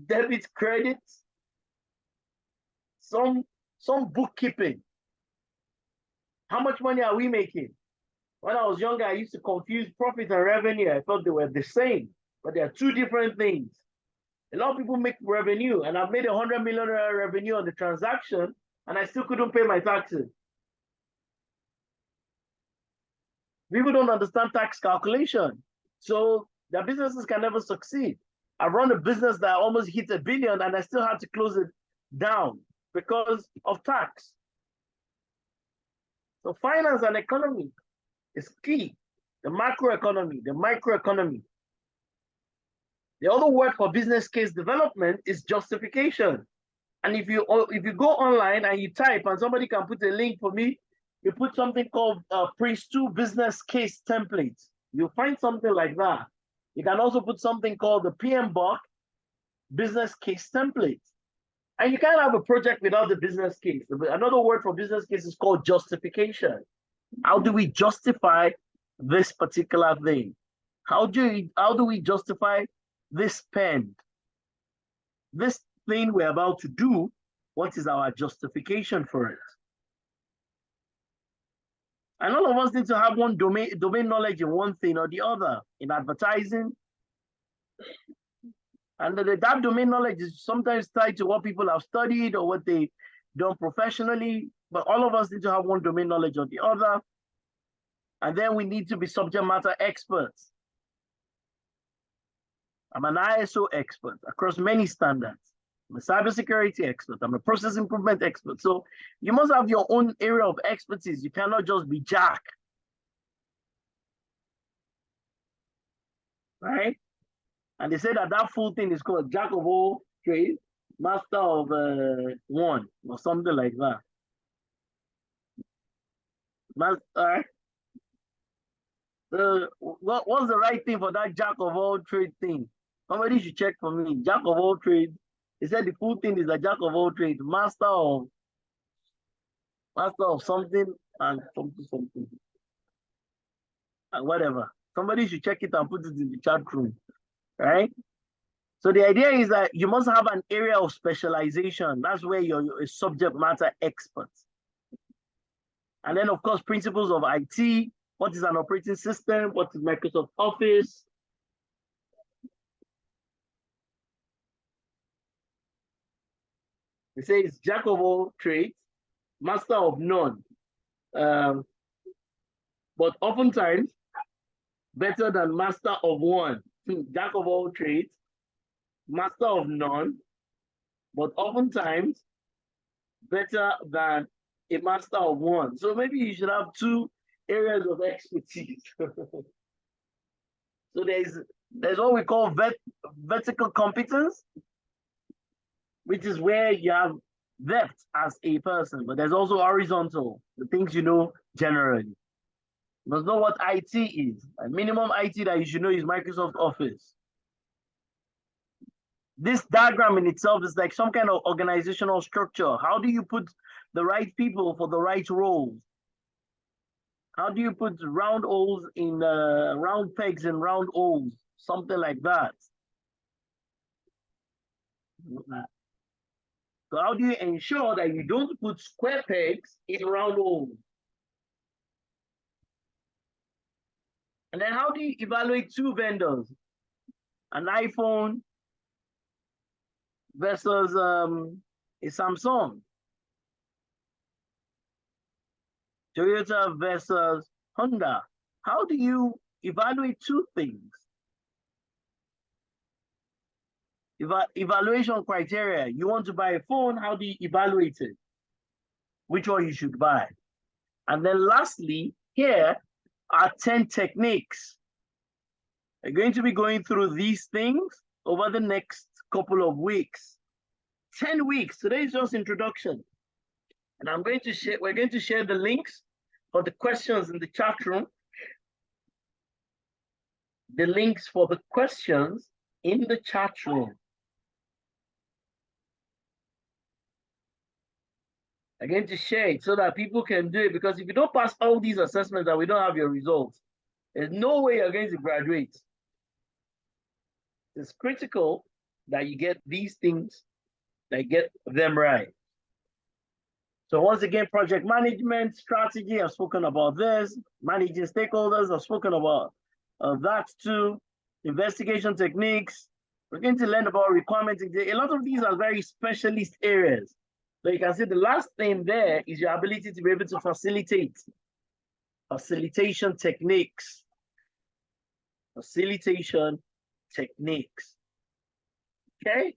debit, credit, some bookkeeping. How much money are we making? When I was younger, I used to confuse profit and revenue. I thought they were the same, but they are 2 different things. A lot of people make revenue, and I've made $100 million revenue on the transaction, and I still couldn't pay my taxes. People don't understand tax calculation, so their businesses can never succeed. I run a business that almost hit $1 billion, and I still had to close it down because of tax. So finance and economy is key. The macroeconomy, the microeconomy. The other word for business case development is justification. And if you go online and you type, and somebody can put a link for me, you put something called Prince 2 business case template. You'll find something like that. You can also put something called the PMBOK business case template. And you can't have a project without the business case. Another word for business case is called justification. How do we justify this particular thing? How do we justify this spend? This thing we're about to do, what is our justification for it? And all of us need to have one domain knowledge in one thing or the other, in advertising. And that domain knowledge is sometimes tied to what people have studied or what they've done professionally, but all of us need to have one domain knowledge or the other. And then we need to be subject matter experts. I'm an ISO expert across many standards. I'm a cybersecurity expert. I'm a process improvement expert. So you must have your own area of expertise. You cannot just be Jack. Right? And they say that that full thing is called jack of all trades, master of one, or something like that. Master. What's the right thing for that jack of all trade thing? Somebody should check for me. Jack of all trades. He said the full thing is a jack of all trades, master of something and something and whatever. Somebody should check it and put it in the chat room, right? So the idea is that you must have an area of specialization. That's where you're a subject matter expert. And then, of course, principles of IT. What is an operating system? What is Microsoft Office? They say it's jack of all trades, master of none. But oftentimes, better than master of one. Jack of all trades, master of none, but oftentimes better than a master of one. So maybe you should have two areas of expertise. So there's what we call vertical competence, which is where you have depth as a person, but there's also horizontal, the things you know generally. You must know what IT is. A minimum IT that you should know is Microsoft Office. This diagram in itself is like some kind of organizational structure. How do you put the right people for the right roles? How do you put round holes in round pegs in round holes? Something like that. So how do you ensure that you don't put square pegs in round holes? And then how do you evaluate two vendors? An iPhone versus a Samsung. Toyota versus Honda. How do you evaluate two things? Evaluation criteria. You want to buy a phone, how do you evaluate it? Which one you should buy? And then lastly, here are 10 techniques. We're going to be going through these things over the next couple of weeks. 10 weeks. Today is just introduction. And we're going to share the links for the questions in the chat room. The links for the questions in the chat room. I'm going to share it so that people can do it, because if you don't pass all these assessments and we don't have your results, there's no way you're going to graduate. It's critical that you get these things, that you get them right. So once again, project management, strategy, I've spoken about this. Managing stakeholders, I've spoken about that too. Investigation techniques. We're going to learn about requirements. A lot of these are very specialist areas. So you can see the last thing there is your ability to be able to facilitate. Facilitation techniques. Facilitation techniques. Okay?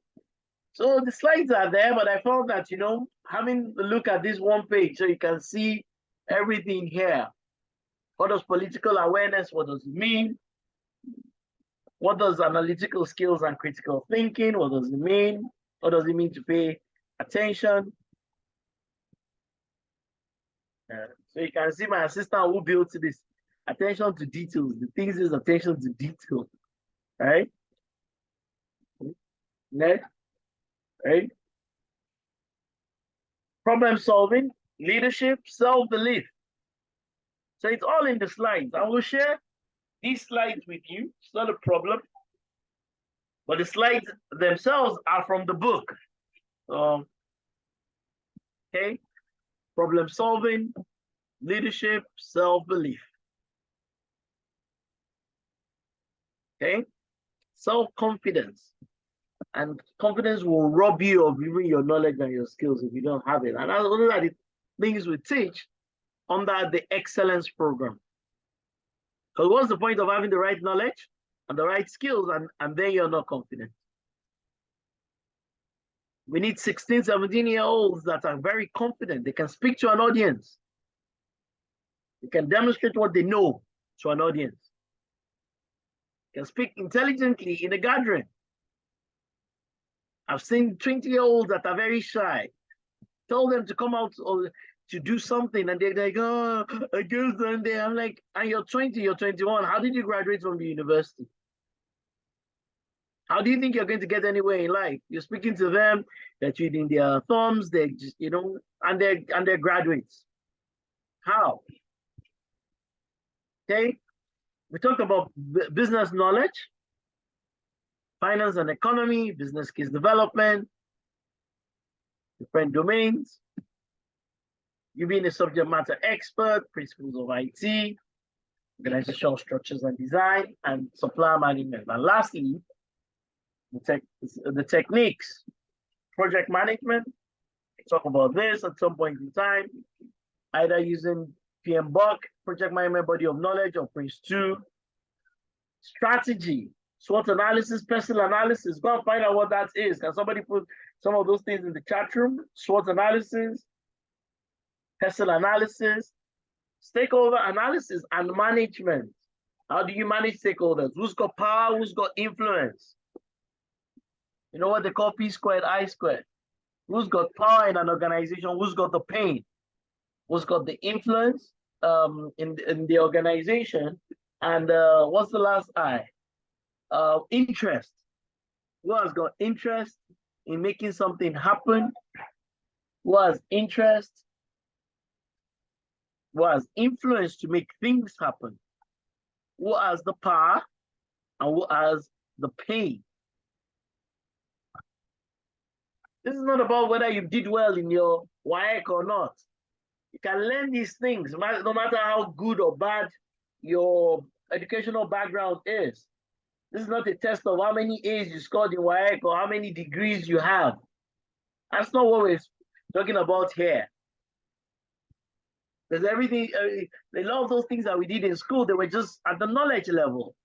So the slides are there, but I felt that, having a look at this one page so you can see everything here. What does political awareness, what does it mean? What does analytical skills and critical thinking, what does it mean? What does it mean to pay attention? So you can see my assistant who built this. Attention to details. The things is attention to detail. Right? Next. Right? Problem solving, leadership, self-belief. So it's all in the slides. I will share these slides with you. It's not a problem. But the slides themselves are from the book. Okay. Problem solving, leadership, self-belief. Okay. Self-confidence. And confidence will rob you of even your knowledge and your skills if you don't have it. And those are the things we teach under the excellence program. Because what's the point of having the right knowledge and the right skills and then you're not confident? We need 16, 17-year-olds that are very confident. They can speak to an audience. They can demonstrate what they know to an audience. can speak intelligently in a gathering. I've seen 20-year-olds that are very shy. Tell them to come out or to do something, and they're like, oh, I guess then they. I'm like, and you're 20, you're 21. How did you graduate from the university? How do you think you're going to get anywhere in life? You're speaking to them, they're twiddling their thumbs, they're just, and they're graduates. How? Okay, we talked about business knowledge, finance and economy, business case development, different domains. You being a subject matter expert, principles of IT, organizational structures and design, and supply management. And lastly, the techniques, project management. Talk about this at some point in time, either using PMBOK, project management body of knowledge, or Prince 2. Strategy, SWOT analysis, personal analysis. Go and find out what that is. Can somebody put some of those things in the chat room? SWOT analysis, personal analysis, stakeholder analysis, and management. How do you manage stakeholders? Who's got power? Who's got influence? You know what they call P squared, I squared. Who's got power in an organization? Who's got the pain? Who's got the influence in the organization? And what's the last I? Interest. Who has got interest in making something happen? Who has interest? Who has influence to make things happen? Who has the power and who has the pain? This is not about whether you did well in your WAEC or not. You can learn these things no matter how good or bad your educational background is. This is not a test of how many A's you scored in WAEC or how many degrees you have. That's not what we're talking about here. Because everything, a lot of those things that we did in school, they were just at the knowledge level.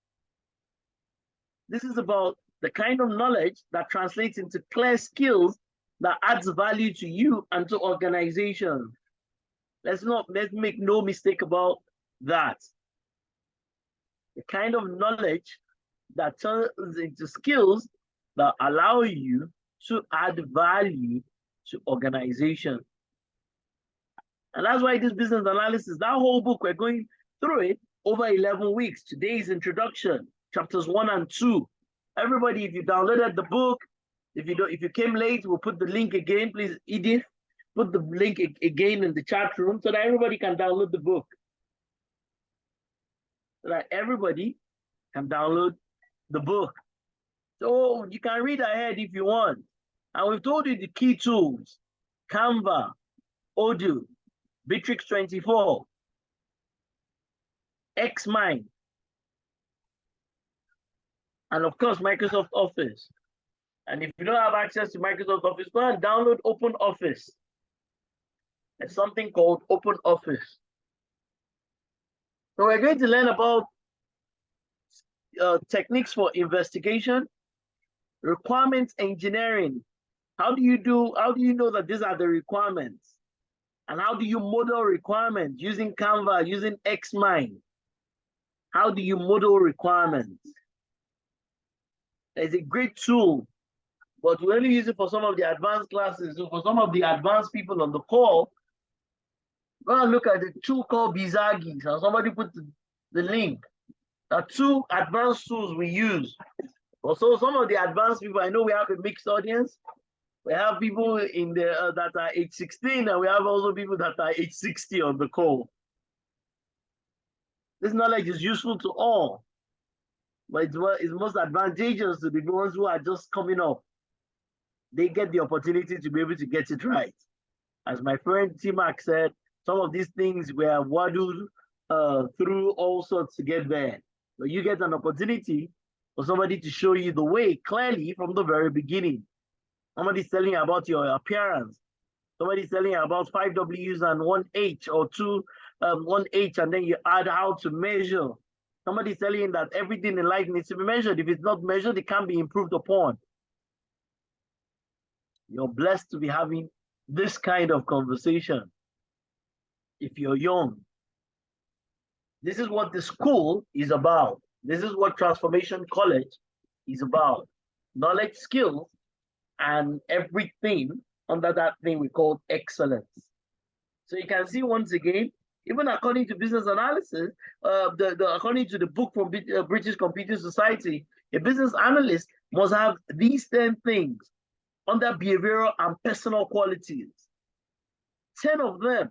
This is about the kind of knowledge that translates into clear skills that adds value to you and to organizations. Let's make no mistake about that. The kind of knowledge that turns into skills that allow you to add value to organizations. And that's why this business analysis, that whole book, we're going through it over 11 weeks. Today's introduction, chapters 1 and 2. Everybody, if you downloaded the book, if you came late, we'll put the link again. Please, Edith, put the link again in the chat room so that everybody can download the book. So that everybody can download the book. So you can read ahead if you want. And we've told you the key tools: Canva, Odoo, Bitrix 24, Xmind, and of course, Microsoft Office. And if you don't have access to Microsoft Office, go and download Open Office. There's something called Open Office. So we're going to learn about techniques for investigation, requirements engineering. How do you know that these are the requirements? And how do you model requirements using Canva, using Xmind? How do you model requirements? There's a great tool, but we only use it for some of the advanced classes. So for some of the advanced people on the call, go and look at the tool called Bizagi. So somebody put the link. There are two advanced tools we use. Also, some of the advanced people, I know we have a mixed audience. We have people in the that are age 16, and we have also people that are age 60 on the call. This knowledge is useful to all, but it's most advantageous to the ones who are just coming up. They get the opportunity to be able to get it right. As my friend T-Mac said, some of these things were waddled through all sorts to get there. But you get an opportunity for somebody to show you the way clearly from the very beginning. Somebody's telling you about your appearance. Somebody's telling you about 5 Ws and 1 H, or 1 H, and then you add how to measure. Somebody's telling you that everything in life needs to be measured. If it's not measured, it can't be improved upon. You're blessed to be having this kind of conversation. If you're young, this is what the school is about. This is what Transformation College is about. Knowledge, skills, and everything under that thing we call excellence. So you can see once again, even according to Business Analysis, according to the book from British Computing Society, a business analyst must have these 10 things under behavioral and personal qualities. 10 of them.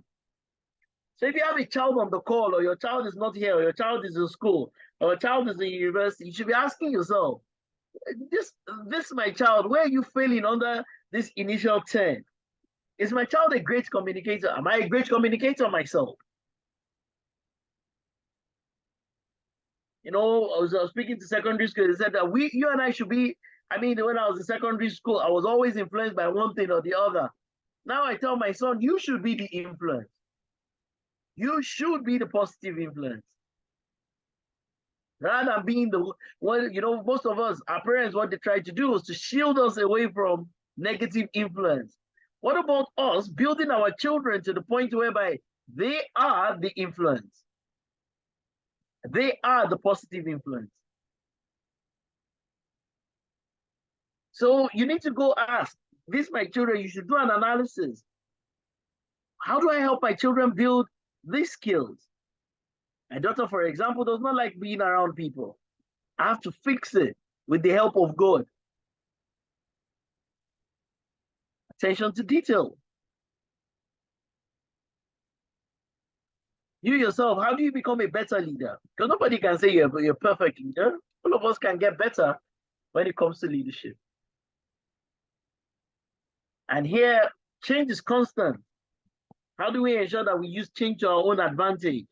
So if you have a child on the call, or your child is not here, or your child is in school, or your child is in university, you should be asking yourself, this my child, where are you failing under this initial 10? Is my child a great communicator? Am I a great communicator myself? You know, I was speaking to secondary school, they said that you and I should be, I mean, when I was in secondary school, I was always influenced by one thing or the other. Now I tell my son, you should be the influence. You should be the positive influence. Rather than being the one, you know, most of us, our parents, what they tried to do was to shield us away from negative influence. What about us building our children to the point whereby they are the influence? They are the positive influence. So you need to go ask, these my children, you should do an analysis. How do I help my children build these skills? My daughter, for example, does not like being around people. I have to fix it with the help of God. Attention to detail. You yourself, how do you become a better leader? Because nobody can say you're a perfect leader. All of us can get better when it comes to leadership. And here, change is constant. How do we ensure that we use change to our own advantage?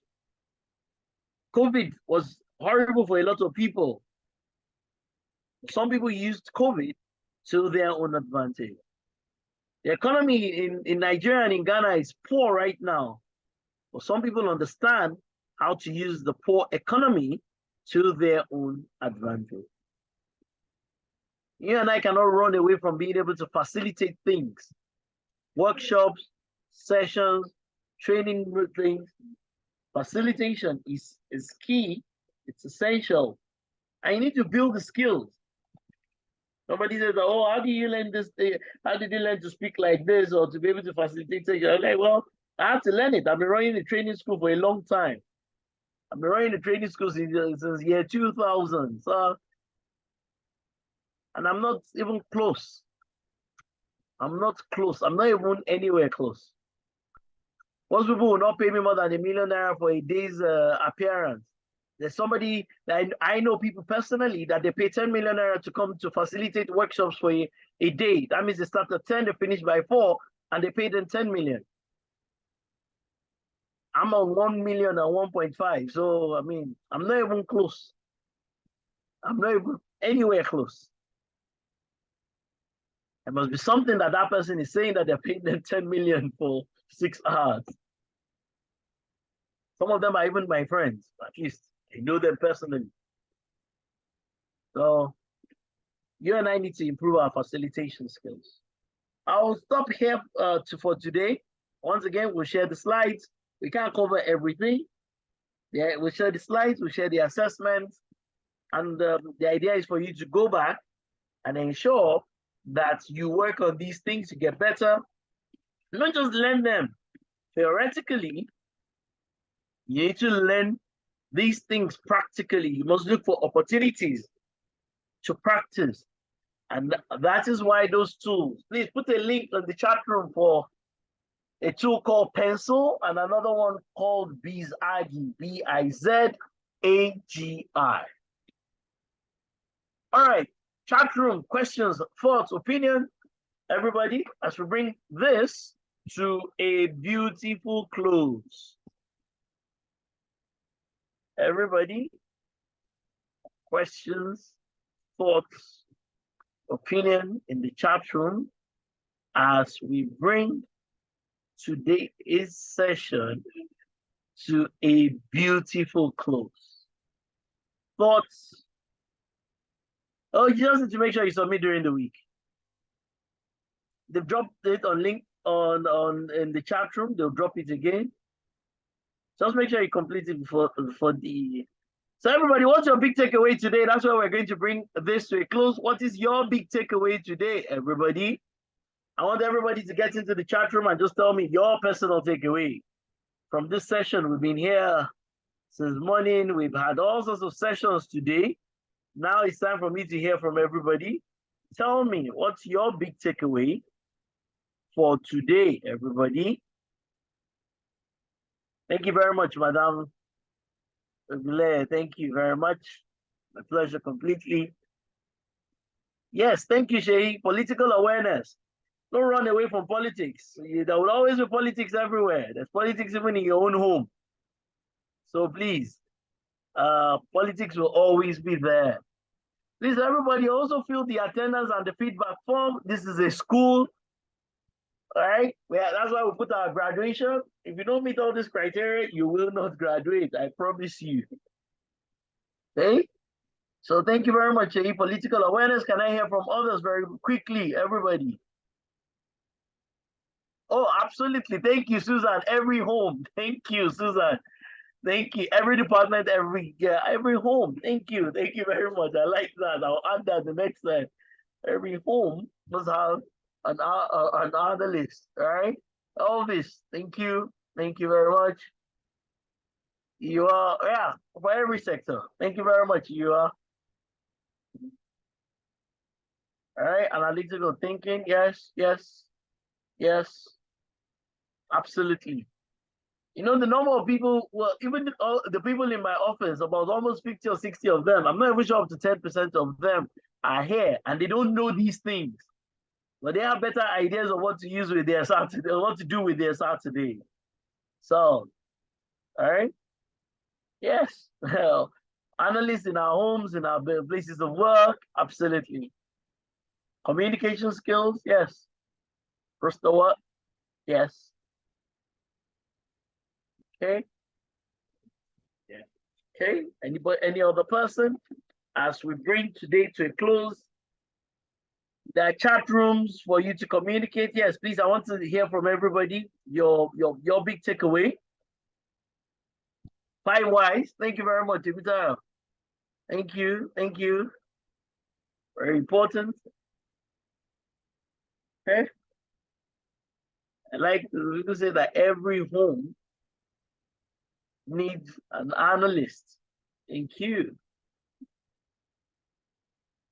COVID was horrible for a lot of people. Some people used COVID to their own advantage. The economy in Nigeria and in Ghana is poor right now. But some people understand how to use the poor economy to their own advantage. You and I cannot run away from being able to facilitate things, workshops, sessions, training things. Facilitation is key, it's essential. And you need to build the skills. Somebody says, oh, how do you learn this thing? How did you learn to speak like this or to be able to facilitate things? I'm like, well, I have to learn it. I've been running the training school for a long time. I've been running the training school since year 2000. So, and I'm not even close. I'm not close. I'm not even anywhere close. Most people will not pay me more than $1 million for a day's appearance. There's somebody that I know people personally that they pay $10 million to come to facilitate workshops for a day. That means they start at 10, they finish by 4, and they pay them 10 million. I'm on 1 million and 1.5. So, I mean, I'm not even close. I'm not even anywhere close. There must be something that person is saying that they're paying them 10 million for 6 hours. Some of them are even my friends, at least I know them personally. So you and I need to improve our facilitation skills. I'll stop here for today. Once again, we'll share the slides. We can't cover everything. Yeah, we'll share the slides, we'll share the assessments, and the idea is for you to go back and ensure that you work on these things to get better. Not just learn them theoretically, you need to learn these things practically. You must look for opportunities to practice. And that is why those tools, please put a link on the chat room for a tool called Pencil and another one called Bizagi, Bizagi. All right, chat room, questions, thoughts, opinion, everybody, as we bring this to a beautiful close. Everybody, questions, thoughts, opinion in the chat room as we bring today's session to a beautiful close. Thoughts? Oh, you just need to make sure you submit during the week. They've dropped it on link in the chat room. They'll drop it again. Just make sure you complete it before the So everybody, what's your big takeaway today? That's why we're going to bring this to a close. What is your big takeaway today, everybody? I want everybody to get into the chat room and just tell me your personal takeaway from this session. We've been here since morning. We've had all sorts of sessions today. Now it's time for me to hear from everybody. Tell me, what's your big takeaway for today, everybody? Thank you very much, Madam. Thank you very much. My pleasure completely. Yes, thank you, Shay. Political awareness. Don't run away from politics. There will always be politics everywhere. There's politics even in your own home. So please, politics will always be there. Please, everybody, also fill the attendance and the feedback form. This is a school, all right? That's why we put our graduation. If you don't meet all this criteria, you will not graduate. I promise you. Okay? So thank you very much, Shay. Political awareness. Can I hear from others very quickly, everybody? Oh, absolutely. Thank you, Susan. Every home. Thank you, Susan. Thank you. Every department, every home. Thank you. Thank you very much. I like that. I'll add that the next time. Every home must have an analyst. All right. Elvis, thank you. Thank you very much. You are, yeah, for every sector. Thank you very much. You are. All right. Analytical thinking. Yes, yes, yes. Absolutely. You know, the number of people, well, even the people in my office, about almost 50 or 60 of them, I'm not even sure up to 10% of them are here and they don't know these things. But they have better ideas of what to use with their Saturday, what to do with their Saturday. So, all right. Yes. Well, analysts in our homes, in our places of work, absolutely. Communication skills, yes. First of what? Yes. Okay. Yeah. Okay. Any other person? As we bring today to a close, there are chat rooms for you to communicate. Yes, please. I want to hear from everybody. Your big takeaway. 5 whys. Thank you very much, Ibita. Thank you. Thank you. Very important. Okay. I like to say that every home needs an analyst. Thank you.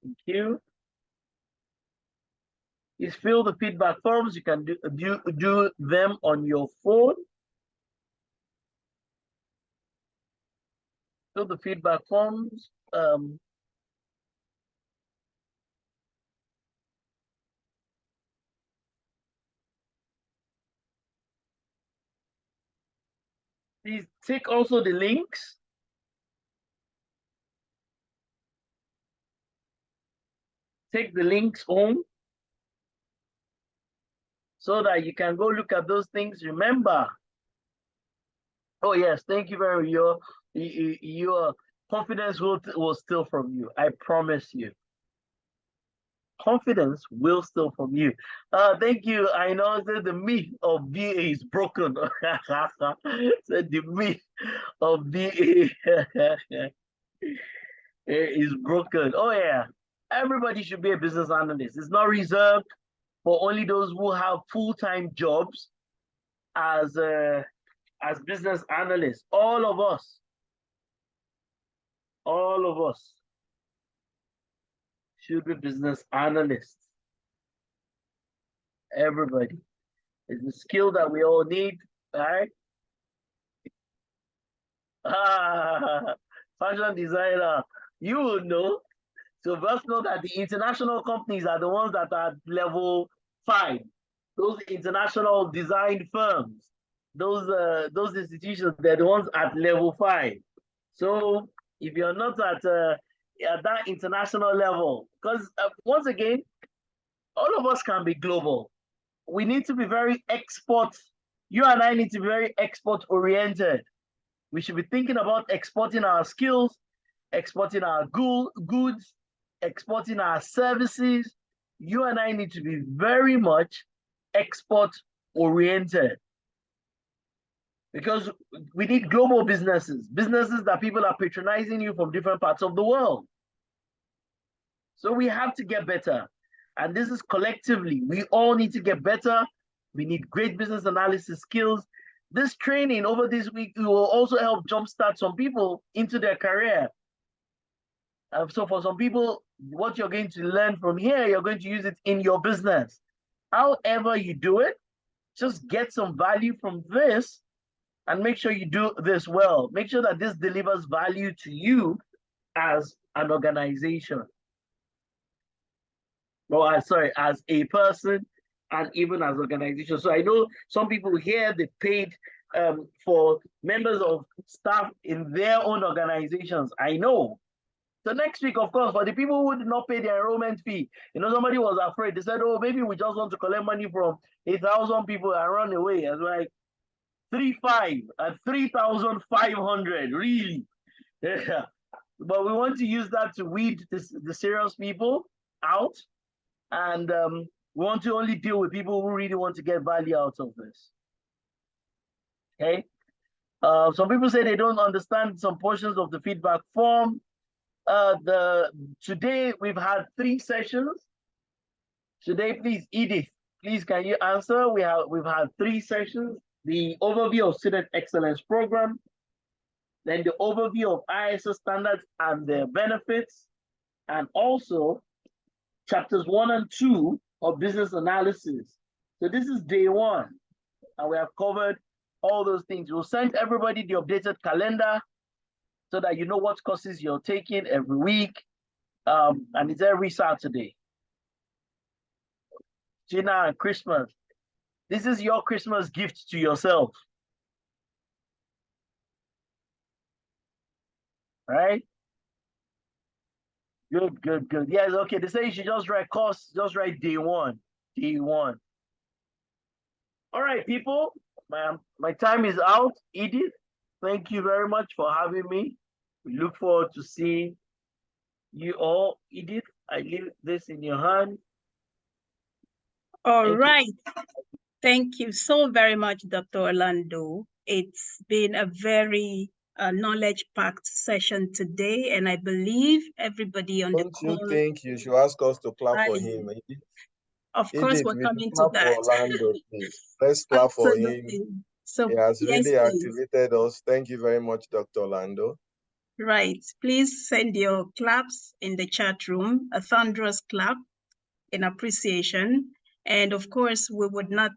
Thank you. Please fill the feedback forms. You can do them on your phone. Fill the feedback forms. Please take also the links. Take the links home so that you can go look at those things. Remember. Oh yes, thank you very much. Your confidence will steal from you. I promise you. Confidence will steal from you. Thank you. I know that the myth of VA is broken. So the myth of VA is broken. Oh yeah. Everybody should be a business analyst. It's not reserved for only those who have full-time jobs as business analysts. All of us should be business analysts. Everybody. It's a skill that we all need, right? Fashion designer, you will know. So first know that the international companies are the ones that are level 5. Those international design firms, those institutions, they're the ones at level 5. So if you're not at that international level, because once again, all of us can be global. We need to be very export. You and I need to be very export oriented. We should be thinking about exporting our skills, exporting our goods, exporting our services. You and I need to be very much export oriented. because we need global businesses that people are patronizing you from different parts of the world. So we have to get better. And this is collectively. We all need to get better. We need great business analysis skills. This training over this week will also help jumpstart some people into their career. So for some people, what you're going to learn from here, you're going to use it in your business. However you do it, just get some value from this and make sure you do this well. Make sure that this delivers value to you as an organization. Or as a person and even as organization. So I know some people here, they paid for members of staff in their own organizations. I know. So next week, of course, for the people who did not pay the enrollment fee, somebody was afraid. They said, oh, maybe we just want to collect money from 1,000 people and run away. I was like, 3,500, really? Yeah. But we want to use that to weed the serious people out. And we want to only deal with people who really want to get value out of this. Okay. Some people say they don't understand some portions of the feedback form. Today we've had 3 sessions. Today, please, Edith, please can you answer? We've had 3 sessions. The overview of Student Excellence Program, then the overview of ISO standards and their benefits, and also chapters 1 and 2 of business analysis. So this is day 1, and we have covered all those things. We'll send everybody the updated calendar so that you know what courses you're taking every week, and it's every Saturday. Gina and Christmas. This is your Christmas gift to yourself. Right? Good, good, good. Yes, okay. They say you should just write course, just write day 1. Day 1. All right, people. My time is out. Edith, thank you very much for having me. We look forward to seeing you all. Edith, I leave this in your hand. All right. Thank you so very much, Dr. Orlando. It's been a very knowledge-packed session today, and I believe everybody on the call. Don't you think you should ask us to clap for him? Of course, we're coming to that. Orlando, please. Let's clap for him. So he has really activated us. Thank you very much, Dr. Orlando. Right. Please send your claps in the chat room, a thunderous clap in appreciation. And of course, we would not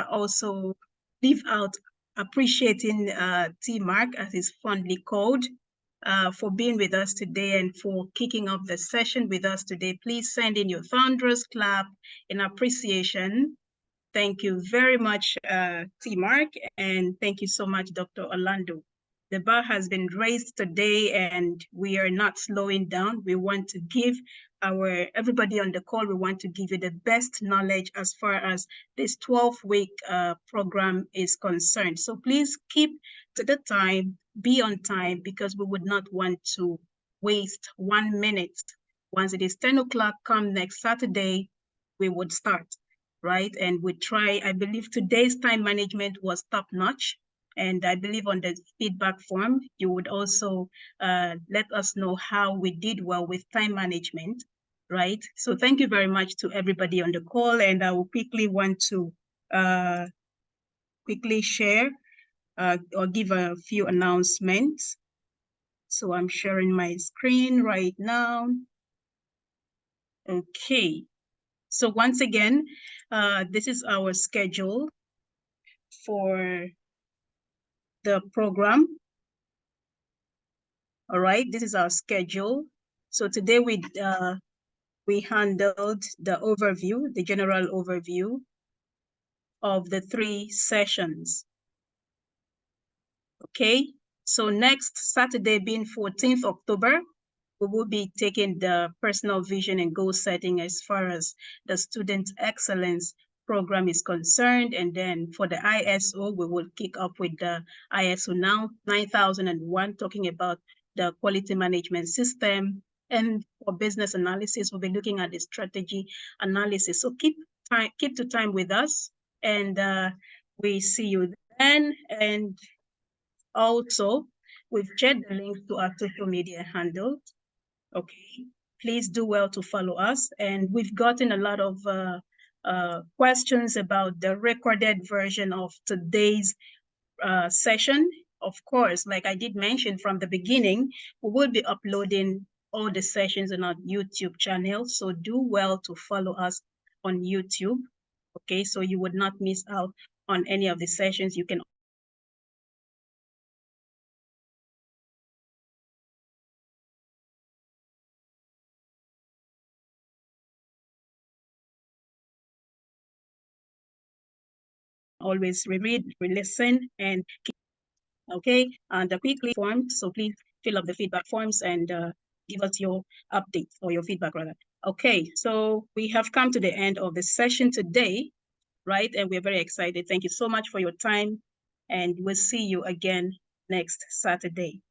also leave out appreciating T-Mark, as is fondly called, for being with us today and for kicking off the session with us today. Please send in your thunderous clap in appreciation. Thank you very much, T-Mark, and thank you so much, Dr. Orlando. The bar has been raised today and we are not slowing down. We want to give everybody on the call, we want to give you the best knowledge as far as this 12-week program is concerned. So please keep to the time, be on time, because we would not want to waste 1 minute. Once it is 10 o'clock come next Saturday, we would start, right? And we try, I believe today's time management was top notch. And I believe on the feedback form, you would also let us know how we did well with time management, right? So thank you very much to everybody on the call. And I will quickly want to quickly share or give a few announcements. So I'm sharing my screen right now. Okay. So once again, this is our schedule for the program. All right, this is our schedule. So today we handled the overview, the general overview of the 3 sessions. Okay, so next Saturday being 14th October, we will be taking the personal vision and goal setting as far as the student excellence program is concerned. And then for the ISO, we will kick up with the ISO now 9001, talking about the quality management system. And for business analysis, we'll be looking at the strategy analysis. So keep to time with us, and we see you then. And Also, we've shared the links to our social media handles. Okay, please do well to follow us. And we've gotten a lot of questions about the recorded version of today's session. Of course, like I did mention from the beginning, we will be uploading all the sessions on our YouTube channel. So do well to follow us on YouTube. Okay, so you would not miss out on any of the sessions. You can always reread, re-listen, and okay, and the quickly form. So please fill up the feedback forms and give us your updates or your feedback rather. Okay, so we have come to the end of the session today, right? And we're very excited. Thank you so much for your time, and we'll see you again next Saturday.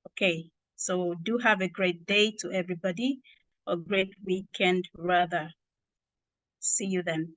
Okay, so do have a great day to everybody, a great weekend rather. See you then.